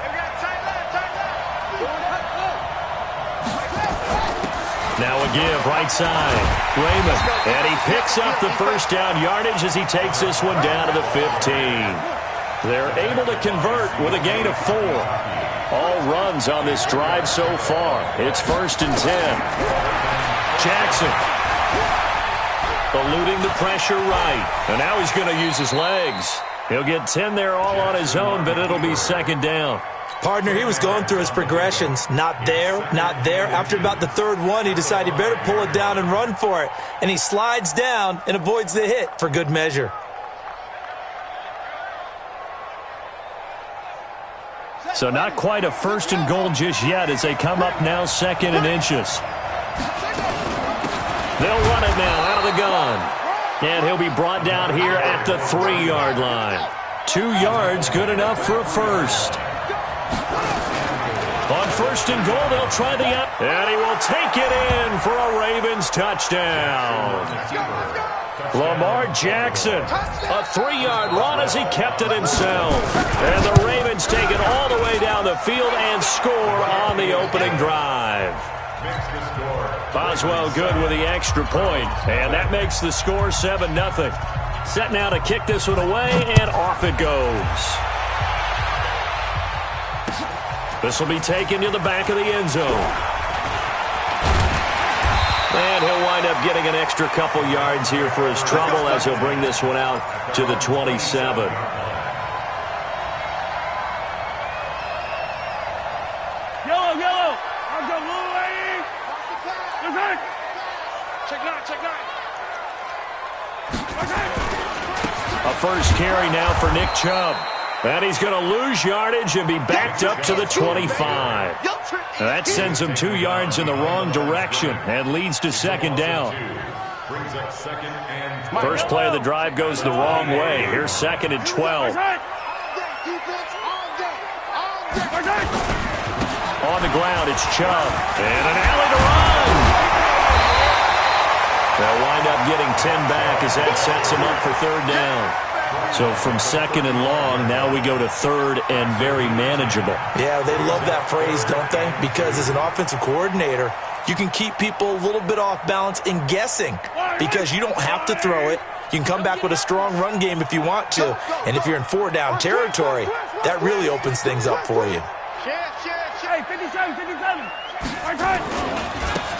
Now a give, right side. Raymond, and he picks up the 1st down yardage as he takes this one down to the 15. They're able to convert with a gain of 4. All runs on this drive so far. It's 1st and 10. Jackson eluding the pressure right. And now he's going to use his legs. He'll get 10 there all on his own, but it'll be 2nd down. Partner, he was going through his progressions. Not there, not there. After about the 3rd one, he decided he better pull it down and run for it. And he slides down and avoids the hit for good measure. So not quite a 1st and goal just yet as they come up now 2nd and inches. They'll run it now out of the gun. And he'll be brought down here at the 3-yard line. 2 yards, good enough for a first. On 1st and goal, they'll try the up. And he will take it in for a Ravens touchdown. Lamar Jackson, a 3-yard run as he kept it himself. And the Ravens take it all the way down the field and score on the opening drive. Makes the score Boswell good with the extra point, and that makes the score 7-0. Set now to kick this one away, and off it goes. This will be taken to the back of the end zone. And he'll wind up getting an extra couple yards here for his trouble as he'll bring this one out to the 27. Yellow. I'll go blue lane. Check nine. A first carry now for Nick Chubb. And he's going to lose yardage and be backed up to the 25. That sends him 2 yards in the wrong direction and leads to second down. First play of the drive goes the wrong way. Here's second and 12. On the ground, it's Chubb. And an alley to run. They'll wind up getting 10 back as that sets him up for third down. So from second and long, now we go to third and very manageable. Yeah, they love that phrase, don't they? Because as an offensive coordinator, you can keep people a little bit off balance in guessing because you don't have to throw it. You can come back with a strong run game if you want to. And if you're in 4-down territory, that really opens things up for you. Hey, 57.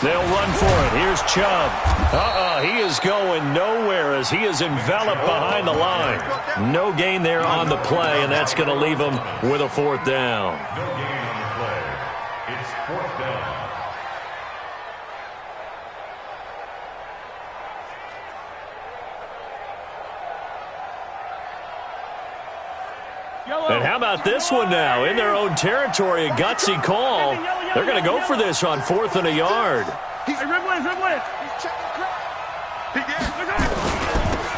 They'll run for it. Here's Chubb. He is going nowhere as he is enveloped behind the line. No gain there on the play, and that's going to leave him with a fourth down. No gain on the play. It's fourth down. And how about this one now? In their own territory, a gutsy call. They're going to go for this on 4th and a yard.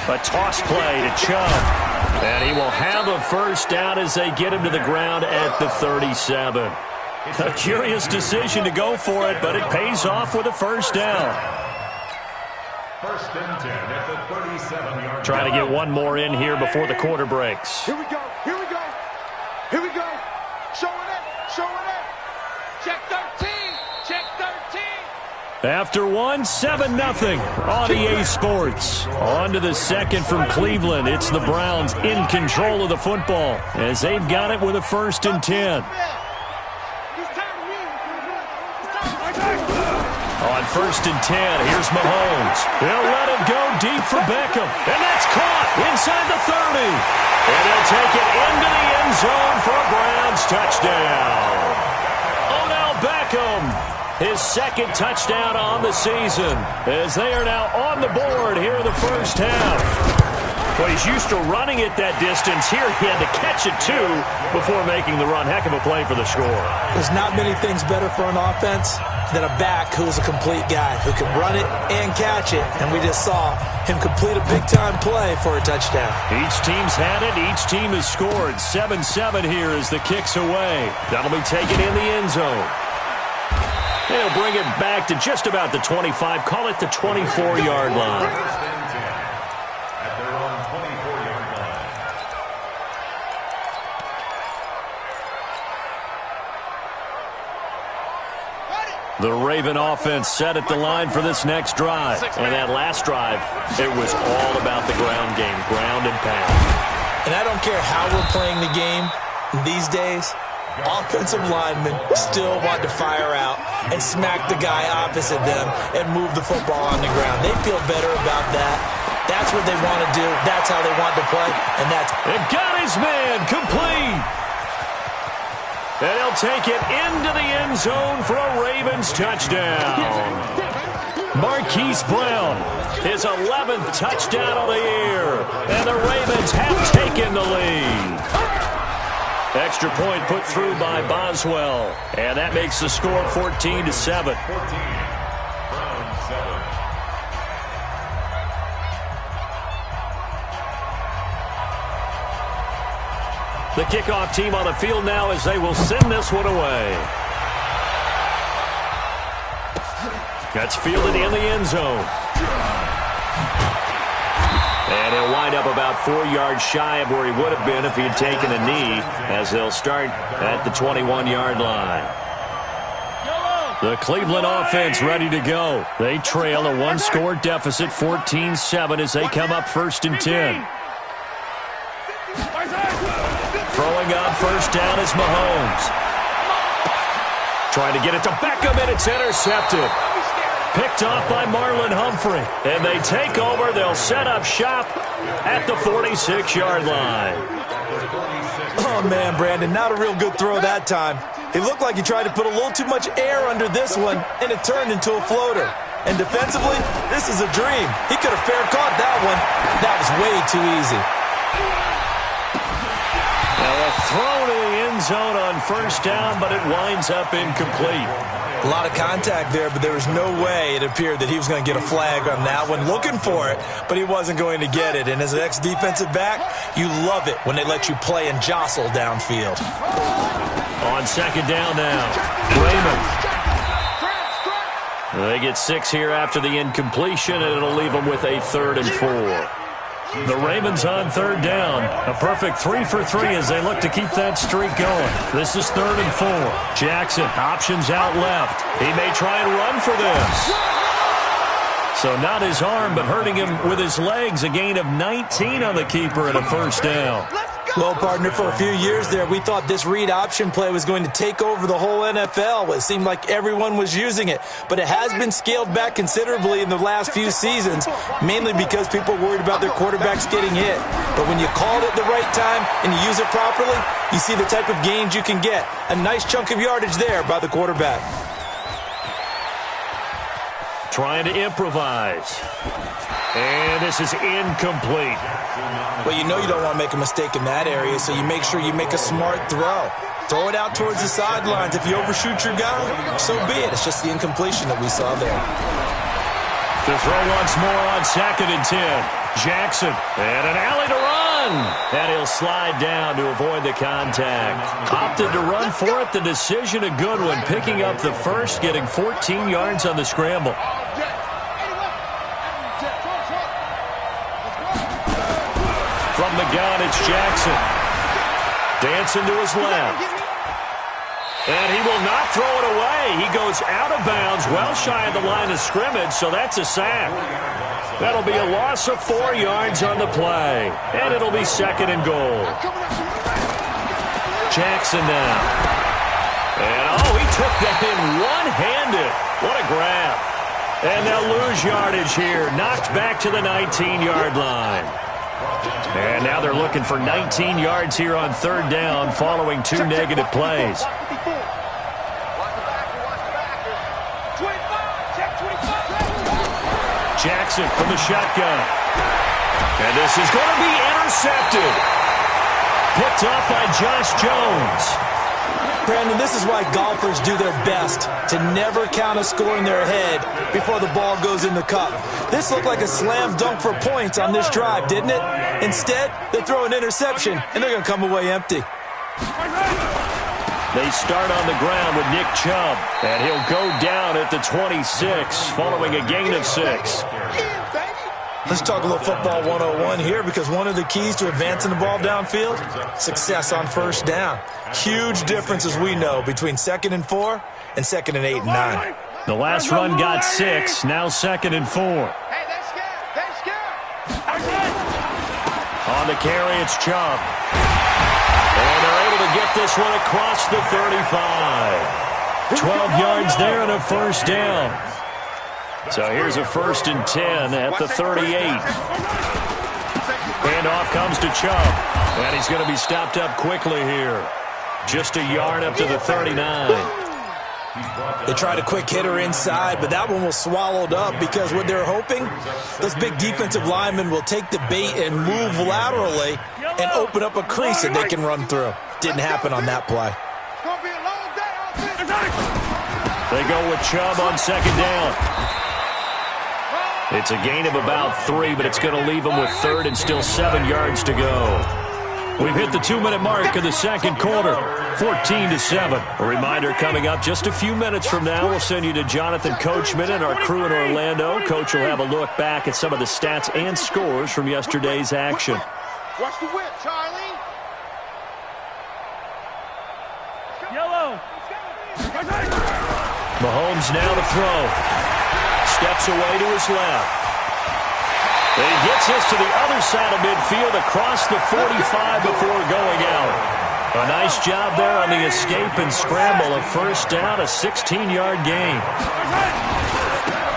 A toss play to Chubb. And he will have a first down as they get him to the ground at the 37. A curious decision to go for it, but it pays off with a first down. First and 10 at the 37-yard. Trying to get one more in here before the quarter breaks. Here we go. Showing it. Check 13. After one, 7-0 on EA Sports. On to the second from Cleveland. It's the Browns in control of the football as they've got it with a 1st and 10. On 1st and 10, here's Mahomes. They'll let him go deep for Beckham. And that's caught inside the 30. And they'll take it into the end zone for a Browns touchdown. Odell Beckham, his second touchdown on the season, as they are now on the board here in the first half. Well, he's used to running it that distance. Here he had to catch it, too, before making the run. Heck of a play for the score. There's not many things better for an offense than a back who's a complete guy, who can run it and catch it. And we just saw him complete a big-time play for a touchdown. Each team's had it. Each team has scored. 7-7 here as the kick's away. That'll be taken in the end zone. They'll bring it back to just about the 25. Call it the 24-yard line. The Raven offense set at the line for this next drive. And that last drive, it was all about the ground game, ground and pound. And I don't care how we're playing the game these days, offensive linemen still want to fire out and smack the guy opposite them and move the football on the ground. They feel better about that. That's what they want to do. That's how they want to play. And that's... And got his man complete. And he'll take it into the end zone for a Ravens touchdown. Marquise Brown, his 11th touchdown of the year. And the Ravens have taken the lead. Extra point put through by Boswell. And that makes the score 14-7. The kickoff team on the field now as they will send this one away. That's fielded in the end zone. And he'll wind up about 4 yards shy of where he would have been if he had taken a knee, as they'll start at the 21-yard line. The Cleveland offense ready to go. They trail a one-score deficit, 14-7, as they come up 1st and 10. Throwing on first down is Mahomes. Trying to get it to Beckham, and it's intercepted. Picked off by Marlon Humphrey. And they take over. They'll set up shop at the 46-yard line. Oh, man, Brandon, not a real good throw that time. It looked like he tried to put a little too much air under this one, and it turned into a floater. And defensively, this is a dream. He could have fair caught that one. That was way too easy. Now a throw to the end zone on first down, but it winds up incomplete. A lot of contact there, but there was no way it appeared that he was going to get a flag on that one. Looking for it, but he wasn't going to get it. And as an ex-defensive back, you love it when they let you play and jostle downfield. On second down now, Raymond. They get 6 here after the incompletion, and it'll leave them with a 3rd and 4. The Ravens on 3rd down. A perfect 3 for 3 as they look to keep that streak going. This is 3rd and 4. Jackson, options out left. He may try and run for this. So not his arm, but hurting him with his legs. A gain of 19 on the keeper and a 1st down. Well, partner, for a few years there, we thought this read option play was going to take over the whole NFL. It seemed like everyone was using it, but it has been scaled back considerably in the last few seasons, mainly because people are worried about their quarterbacks getting hit. But when you call it at the right time and you use it properly, you see the type of gains you can get. A nice chunk of yardage there by the quarterback. Trying to improvise. And this is incomplete. Well, you know you don't want to make a mistake in that area, so you make sure you make a smart throw. Throw it out towards the sidelines. If you overshoot your guy, so be it. It's just the incompletion that we saw there. To throw once more on 2nd and 10. Jackson, and an alley to run. And he'll slide down to avoid the contact. Opted to run for it. The decision a good one. Picking up the first, getting 14 yards on the scramble. From the gun, it's Jackson. Dancing to his left. And he will not throw it away. He goes out of bounds, well shy of the line of scrimmage, so that's a sack. That'll be a loss of 4 yards on the play. And it'll be 2nd and goal. Jackson now. And, oh, he took that in one-handed. What a grab. And they'll lose yardage here. Knocked back to the 19-yard line. And now they're looking for 19 yards here on 3rd down following 2 negative plays. Jackson from the shotgun. And this is going to be intercepted. Picked up by Josh Jones. Brandon, this is why golfers do their best to never count a score in their head before the ball goes in the cup. This looked like a slam dunk for points on this drive, didn't it? Instead, they throw an interception, and they're going to come away empty. They start on the ground with Nick Chubb, and he'll go down at the 26 following a gain of 6. Let's talk a little football 101 here, because one of the keys to advancing the ball downfield, success on first down. Huge difference, as we know, between 2nd and 4 and 2nd and 8 and 9. The last run got 6, now 2nd and 4. Hey, that's good. On the carry, it's Chubb. And they're able to get this one across the 35. 12 yards there and a 1st down. So here's a 1st and 10 at the 38. And off comes to Chubb. And he's going to be stopped up quickly here. Just a yard up to the 39. They tried a quick hitter inside, but that one was swallowed up because what they're hoping, those big defensive linemen will take the bait and move laterally and open up a crease that they can run through. Didn't happen on that play. They go with Chubb on 2nd down. It's a gain of about 3, but it's going to leave them with 3rd and still 7 yards to go. We've hit the 2-minute mark of the 2nd quarter, 14-7. A reminder coming up just a few minutes from now, we'll send you to Jonathan Coachman and our crew in Orlando. Coach will have a look back at some of the stats and scores from yesterday's action. Watch the whip, Charlie. Yellow. Mahomes now to throw. Steps away to his left. And he gets this to the other side of midfield across the 45 before going out. A nice job there on the escape and scramble. A first down, a 16-yard gain.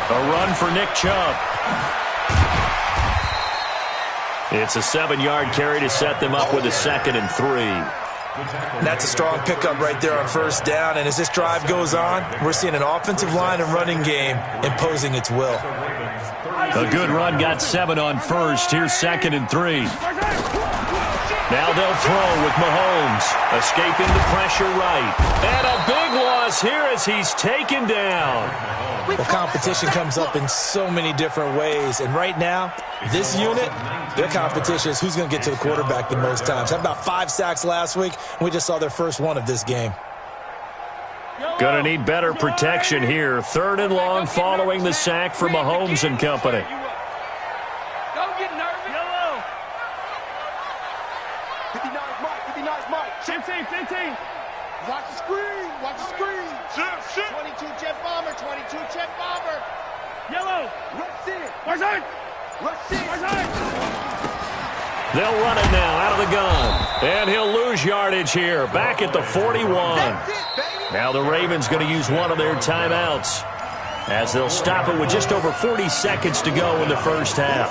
A run for Nick Chubb. It's a 7-yard carry to set them up with a 2nd and 3. That's a strong pickup right there on first down. And as this drive goes on, we're seeing an offensive line and running game imposing its will. A good run got 7 on first. Here's 2nd and 3. Now they'll throw with Mahomes. Escaping the pressure right. And a big loss here as he's taken down. Well, competition comes up in so many different ways. And right now, this unit, their competition is who's going to get to the quarterback the most times. Had about 5 sacks last week, and we just saw their first one of this game. Going to need better protection here. 3rd and long following the sack for Mahomes and company. Don't get nervous. Yellow. 59 Mike, 59 Mike. 15. Watch the screen. Watch the screen. Shit. 22 jet bomber. 22 jet bomber. Yellow. Rush in. Rush in. They'll run it now out of the gun. And he'll lose yardage here. Back at the 41. That's it, baby. Now the Ravens going to use one of their timeouts as they'll stop it with just over 40 seconds to go in the first half.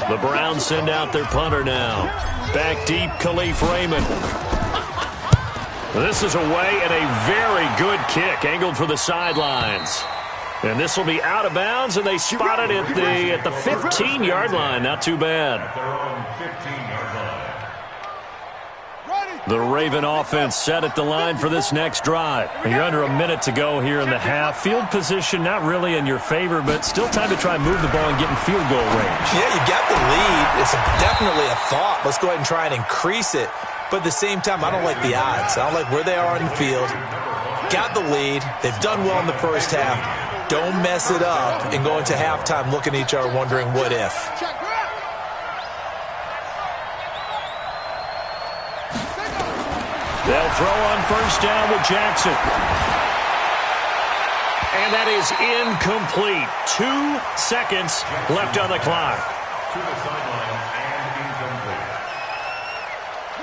The Browns send out their punter now. Back deep, Khalif Raymond. This is away and a very good kick angled for the sidelines. And this will be out of bounds, and they spot it at the 15-yard line. Not too bad. The Raven offense set at the line for this next drive. And you're under a minute to go here in the half. Field position not really in your favor, but still time to try and move the ball and get in field goal range. Yeah, you got the lead. It's definitely a thought. Let's go ahead and try and increase it. But at the same time, I don't like the odds. I don't like where they are on the field. Got the lead. They've done well in the first half. Don't mess it up and go into halftime looking at each other wondering what if. They'll throw on first down with Jackson. And that is incomplete. 2 seconds left on the clock.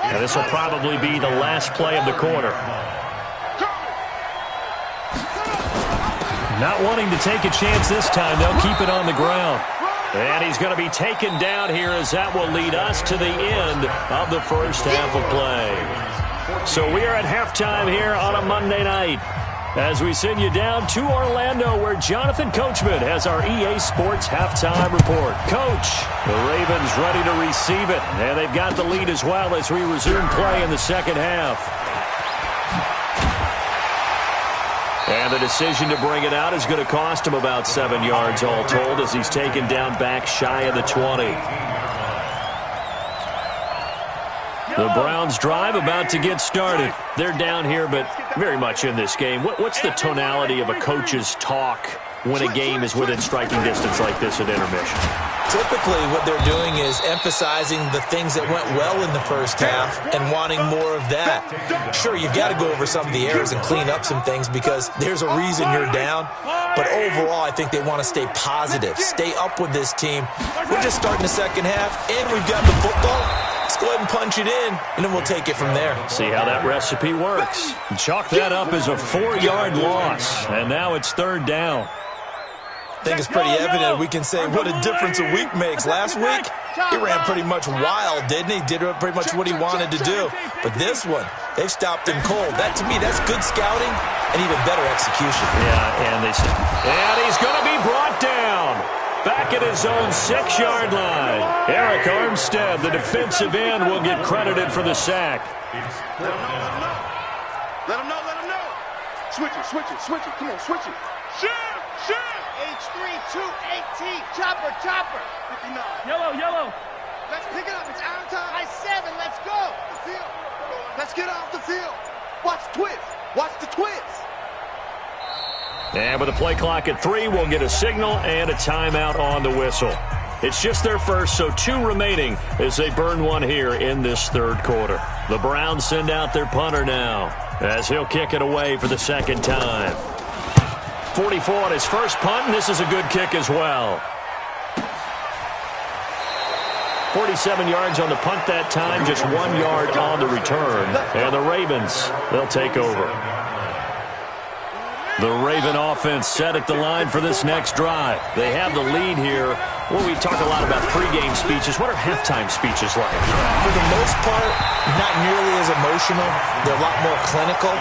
And this will probably be the last play of the quarter. Not wanting to take a chance this time, they'll keep it on the ground. And he's going to be taken down here as that will lead us to the end of the first half of play. So we are at halftime here on a Monday night as we send you down to Orlando where Jonathan Coachman has our EA Sports halftime report. Coach, the Ravens ready to receive it, and they've got the lead as well as we resume play in the second half. And the decision to bring it out is going to cost him about 7 yards all told as he's taken down back shy of the 20. The Browns drive about to get started. They're down here, but very much in this game. What's the tonality of a coach's talk when a game is within striking distance like this at intermission? Typically, what they're doing is emphasizing the things that went well in the first half and wanting more of that. Sure, you've got to go over some of the errors and clean up some things because there's a reason you're down. But overall, I think they want to stay positive, stay up with this team. We're just starting the second half, and we've got the football. Let's go ahead and punch it in, and then we'll take it from there. See how that recipe works. Chalk that up as a 4-yard loss, and now it's 3rd down. I think it's pretty evident we can say what a difference a week makes. Last week, he ran pretty much wild, didn't he? Did pretty much what he wanted to do. But this one, they've stopped him cold. That, to me, that's good scouting and even better execution. Yeah, and he's going to be brought down. Back at his own 6-yard line. Eric Armstead, the defensive end, will get credited for the sack. Let him know. Switch it. Come on, switch it. Shit. H3, 218, chopper. 59. Yellow. Let's pick it up. It's out of time. I-7, let's go. The field. Let's get off the field. Watch the twist. And with the play clock at 3, we'll get a signal and a timeout on the whistle. It's just their first, so 2 remaining as they burn one here in this 3rd quarter. The Browns send out their punter now. as he'll kick it away for the second time. 44 on his first punt, and this is a good kick as well. 47 yards on the punt that time, just 1 yard on the return. And the Ravens, they'll take over. The Raven offense set at the line for this next drive. They have the lead here. Well, we talk a lot about pregame speeches. What are halftime speeches like? For the most part, not nearly as emotional. They're a lot more clinical.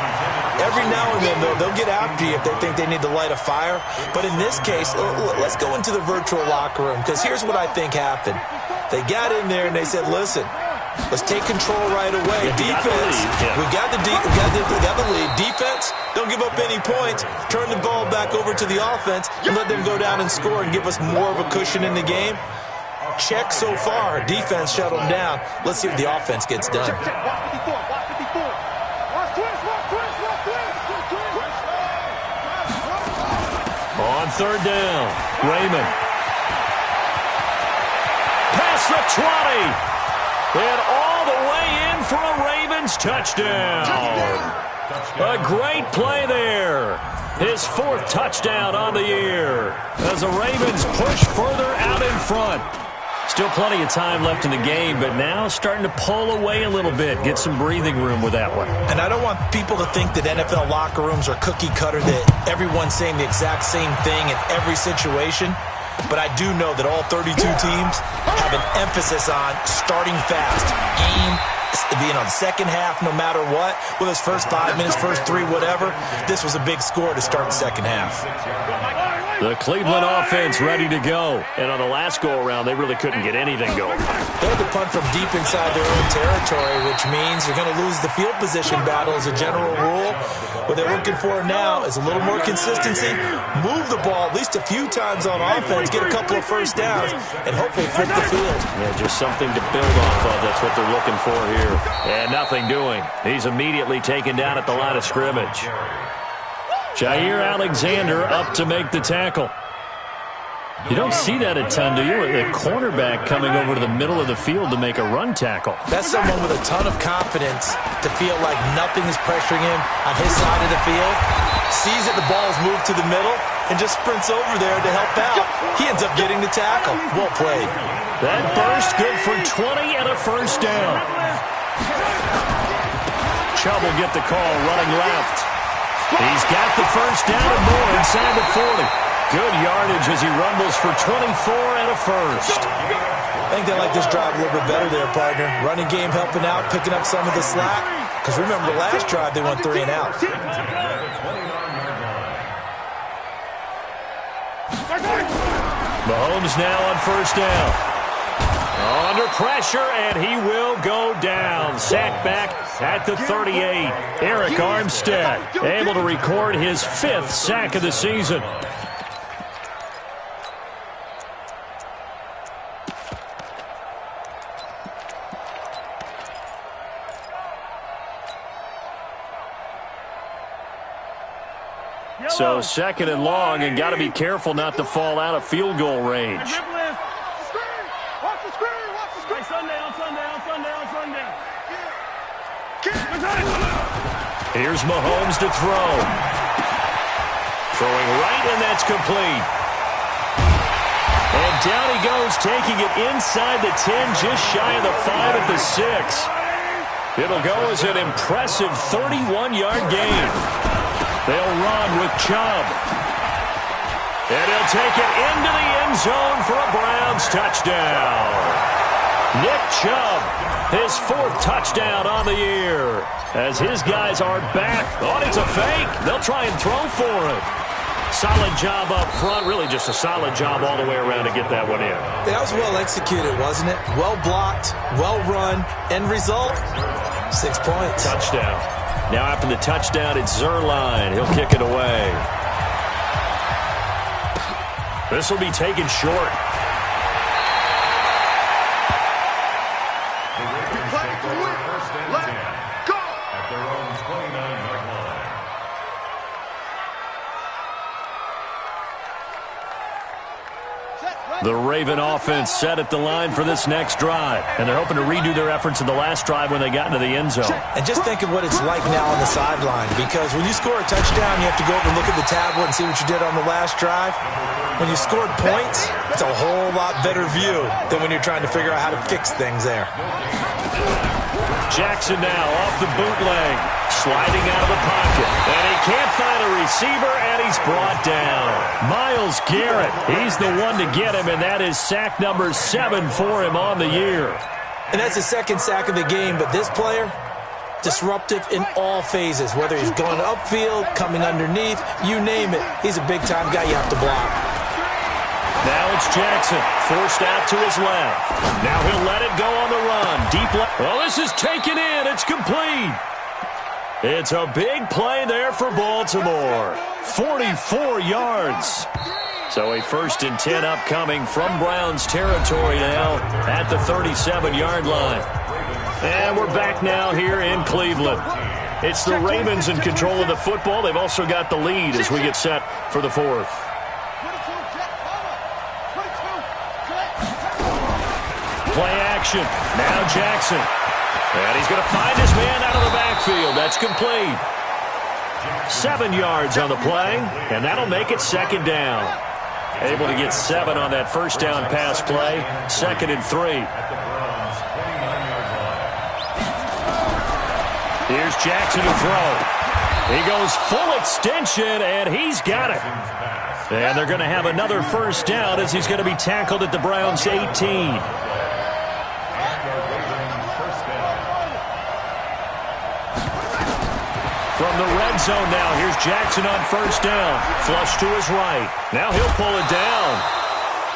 Every now and then, though, they'll get after you if they think they need to light a fire. But in this case, let's go into the virtual locker room, because here's what I think happened. They got in there and they said, listen, let's take control right away. Defense, we got the lead. Defense, don't give up any points. Turn the ball back over to the offense and let them go down and score and give us more of a cushion in the game. Check so far. Defense shut them down. Let's see if the offense gets done. On third down, Raymond. Past the 20. And all the way in for a Ravens touchdown. A great play there. His fourth touchdown on the year as the Ravens push further out in front. Still plenty of time left in the game, but now starting to pull away a little bit, get some breathing room with that one. And I don't want people to think that NFL locker rooms are cookie cutter, that everyone's saying the exact same thing in every situation. But I do know that all 32 teams have an emphasis on starting fast. Game, being on second half no matter what. Whether it's first 5 minutes, first 3, whatever. This was a big score to start the second half. The Cleveland offense ready to go. And on the last go-around, they really couldn't get anything going. They had to punt from deep inside their own territory, which means you're going to lose the field position battle as a general rule. What they're looking for now is a little more consistency. Move the ball at least a few times on offense, get a couple of first downs, and hopefully flip the field. Yeah, just something to build off of. That's what they're looking for here. And nothing doing. He's immediately taken down at the line of scrimmage. Jair Alexander up to make the tackle. You don't see that a ton, do you? The cornerback coming over to the middle of the field to make a run tackle. That's someone with a ton of confidence to feel like nothing is pressuring him on his side of the field. Sees that the ball is moved to the middle and just sprints over there to help out. He ends up getting the tackle. Well played. That burst good for 20 and a first down. Chubb will get the call running left. He's got the first down and more inside the 40. Good yardage as he rumbles for 24 and a first. I think they like this drive a little bit better there, partner. Running game helping out, picking up some of the slack. Because remember, the last drive they went 3 and out. Mahomes now on first down. Under pressure, and he will go down. Sacked back at the 38. Eric Armstead able to record his 5th sack of the season. So second and long, and got to be careful not to fall out of field goal range. Here's Mahomes to throw. Throwing right, and that's complete. And down he goes, taking it inside the 10, just shy of the 5 at the 6. It'll go as an impressive 31-yard gain. They'll run with Chubb. And he'll take it into the end zone for a Browns touchdown. Nick Chubb, his 4th touchdown on the year. As his guys are back. Oh, it's a fake. They'll try and throw for it. Solid job up front. Really just a solid job all the way around to get that one in. That was well executed, wasn't it? Well blocked, well run. End result, 6 points. Touchdown. Now after the touchdown, it's Zerline. He'll kick it away. This will be taken short. The Raven offense set at the line for this next drive, and they're hoping to redo their efforts in the last drive when they got into the end zone. And just think of what it's like now on the sideline, because when you score a touchdown, you have to go over and look at the tablet and see what you did on the last drive. When you scored points, it's a whole lot better view than when you're trying to figure out how to fix things there. Jackson now off the bootleg, sliding out of the pocket, and he can't find a receiver, and he's brought down. Myles Garrett, he's the one to get him, and that is sack number 7 for him on the year. And that's the second sack of the game, but this player, disruptive in all phases, whether he's going upfield, coming underneath, you name it. He's a big-time guy you have to block. Now it's Jackson, forced out to his left. Now he'll let it go on the run. Deep left. Well, this is taken in. It's complete. It's a big play there for Baltimore. 44 yards. So a 1st and 10 upcoming from Browns territory now at the 37-yard line. And we're back now here in Cleveland. It's the Ravens in control of the football. They've also got the lead as we get set for the 4th. Play action. Now Jackson. And he's going to find his man out of the backfield. That's complete. 7 yards on the play, and that'll make it 2nd down. Able to get 7 on that 1st down pass play. 2nd and 3. Here's Jackson to throw. He goes full extension, and he's got it. And they're going to have another 1st down as he's going to be tackled at the Browns' 18. From the red zone now, here's Jackson on 1st down. Flush to his right. Now he'll pull it down.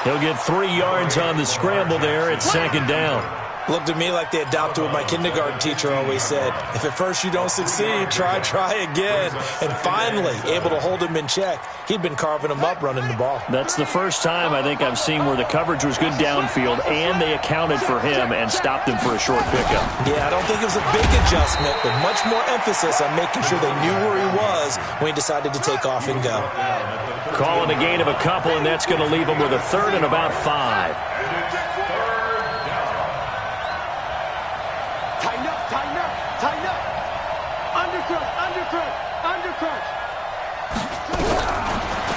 He'll get 3 yards on the scramble there at 2nd down. Looked at me like they adopted what my kindergarten teacher always said. If at first you don't succeed, try again. And finally, able to hold him in check. He'd been carving him up running the ball. That's the first time I think I've seen where the coverage was good downfield and they accounted for him and stopped him for a short pickup. Yeah, I don't think it was a big adjustment, but much more emphasis on making sure they knew where he was when he decided to take off and go. Calling a gain of a couple, and that's going to leave him with a 3rd and about 5.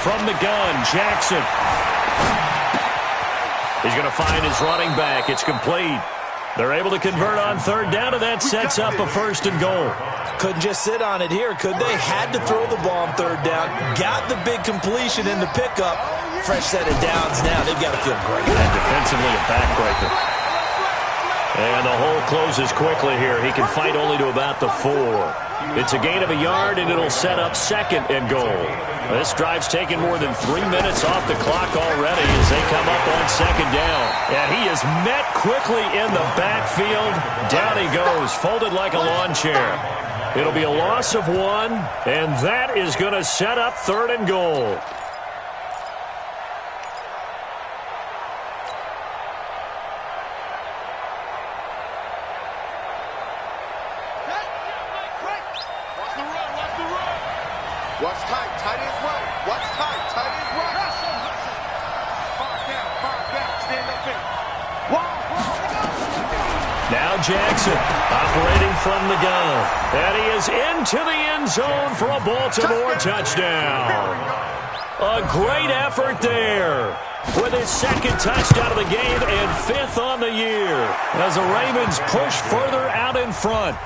From the gun, Jackson. He's going to find his running back. It's complete. They're able to convert on 3rd down, and that sets up a 1st and goal. Couldn't just sit on it here, could they? Had to throw the ball on 3rd down. Got the big completion in the pickup. Fresh set of downs now. They've got to feel great. And defensively, a backbreaker. And the hole closes quickly here. He can fight only to about the 4. It's a gain of a yard, and it'll set up 2nd and goal. This drive's taken more than 3 minutes off the clock already as they come up on 2nd down. And he is met quickly in the backfield. Down he goes, folded like a lawn chair. It'll be a loss of 1, and that is going to set up 3rd and goal. Watch tight, tight is right. Watch tight, tight is right. Far down, stand up in. Now Jackson operating from the gun. And he is into the end zone for a Baltimore touchdown. A great effort there. With his 2nd touchdown of the game and 5th on the year as the Ravens push further out in front.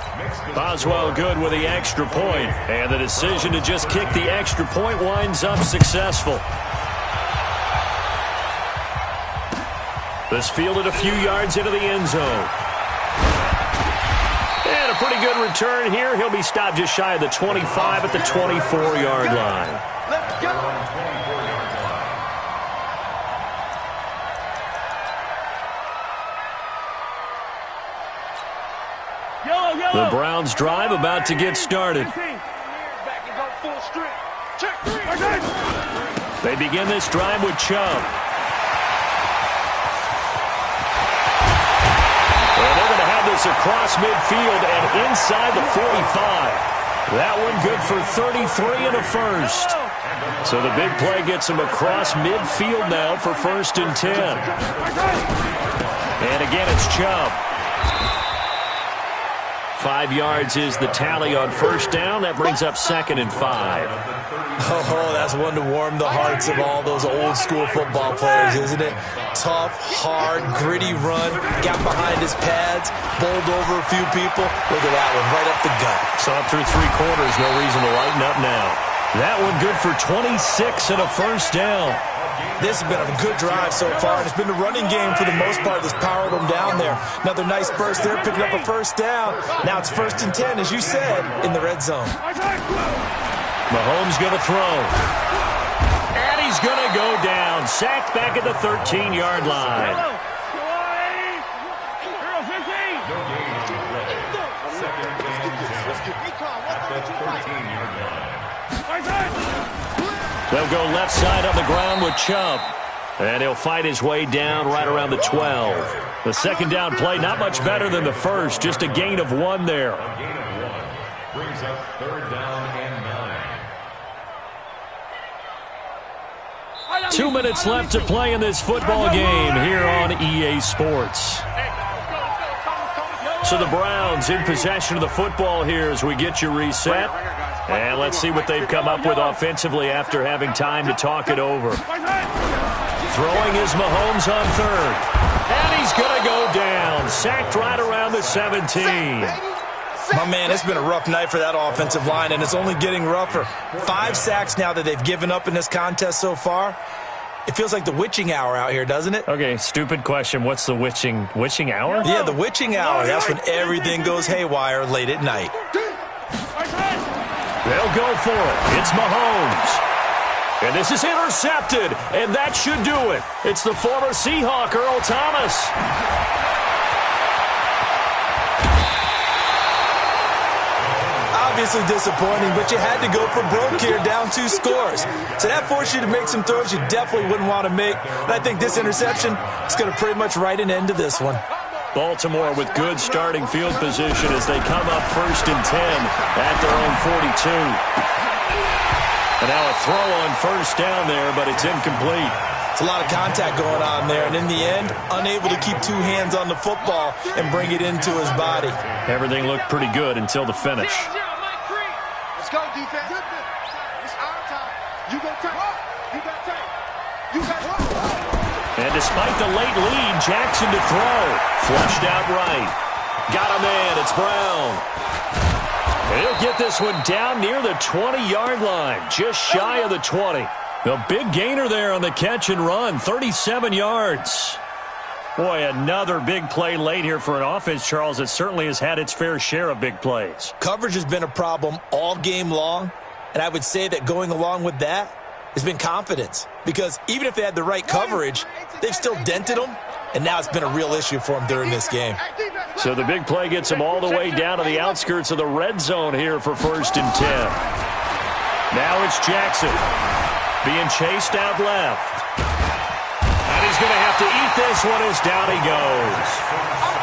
Boswell good with the extra point, and the decision to just kick the extra point winds up successful. This fielded a few yards into the end zone. And a pretty good return here. He'll be stopped just shy of the 25 at the 24-yard line. Let's go. The Browns drive about to get started. They begin this drive with Chubb. Well, they're going to have this across midfield and inside the 45. That one good for 33 and a 1st. So the big play gets him across midfield now for 1st and 10. And again, it's Chubb. 5 yards is the tally on 1st down. That brings up 2nd and 5. Oh, that's one to warm the hearts of all those old school football players, isn't it? Tough, hard, gritty run. Got behind his pads, bowled over a few people. Look at that one, right up the gut. Saw it through 3 quarters. No reason to lighten up now. That one good for 26 and a 1st down. This has been a good drive so far, and it's been the running game for the most part that's powered them down there. Another nice burst there, picking up a 1st down. Now it's 1st and 10, as you said, in the red zone. Mahomes going to throw. And he's going to go down. Sacked back at the 13-yard line. They'll go left side on the ground with Chubb. And he'll fight his way down right around the 12. The 2nd down play, not much better than the first. Just a gain of 1 there. A gain of 1 brings up 3rd down and 9. 2 minutes left to play in this football game here on EA Sports. So the Browns in possession of the football here as we get you reset. And let's see what they've come up with offensively after having time to talk it over. Throwing is Mahomes on 3rd. And he's going to go down. Sacked right around the 17. My man, it's been a rough night for that offensive line, and it's only getting rougher. 5 sacks now that they've given up in this contest so far. It feels like the witching hour out here, doesn't it? Okay, stupid question. What's the witching hour? Yeah, the witching hour. That's when everything goes haywire late at night. They'll go for it. It's Mahomes. And this is intercepted, and that should do it. It's the former Seahawk, Earl Thomas. Obviously disappointing, but you had to go for broke here, down 2 scores. So that forced you to make some throws you definitely wouldn't want to make. And I think this interception is going to pretty much write an end to this one. Baltimore with good starting field position as they come up 1st and 10 at their own 42. And now a throw on 1st down there, but it's incomplete. It's a lot of contact going on there, and in the end, unable to keep 2 hands on the football and bring it into his body. Everything looked pretty good until the finish. Let's go, defense. It's our time. You go take. You got take. You got take. And despite the late lead, Jackson to throw. Flushed out right. Got him in. It's Brown. He'll get this one down near the 20-yard line, just shy of the 20. A big gainer there on the catch and run, 37 yards. Boy, another big play late here for an offense, Charles, that certainly has had its fair share of big plays. Coverage has been a problem all game long, and I would say that going along with that has been confidence. Because even if they had the right coverage, they've still dented them, and now it's been a real issue for them during this game. So the big play gets them all the way down to the outskirts of the red zone here for 1st and 10. Now it's Jackson being chased out left. And he's going to have to eat this one as down he goes.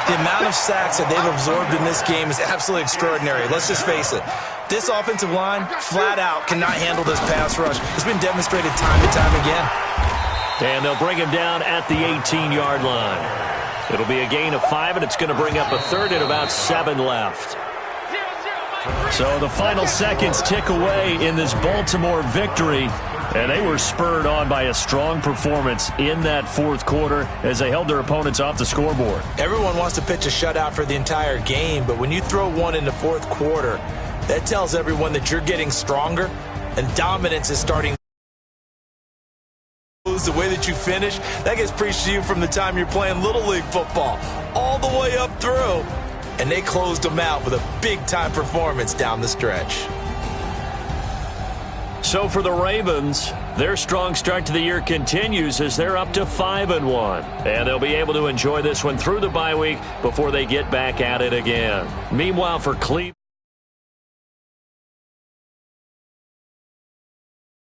The amount of sacks that they've absorbed in this game is absolutely extraordinary. Let's just face it. This offensive line, flat out, cannot handle this pass rush. It's been demonstrated time and time again. And they'll bring him down at the 18-yard line. It'll be a gain of 5, and it's going to bring up a 3rd and about 7 left. So the final seconds tick away in this Baltimore victory. And they were spurred on by a strong performance in that 4th quarter as they held their opponents off the scoreboard. Everyone wants to pitch a shutout for the entire game, but when you throw one in the 4th quarter, that tells everyone that you're getting stronger and dominance is starting. The way that you finish, that gets preached to you from the time you're playing Little League football all the way up through, and they closed them out with a big-time performance down the stretch. So for the Ravens, their strong start to the year continues as they're up to 5-1. And they'll be able to enjoy this one through the bye week before they get back at it again. Meanwhile, for Cleveland.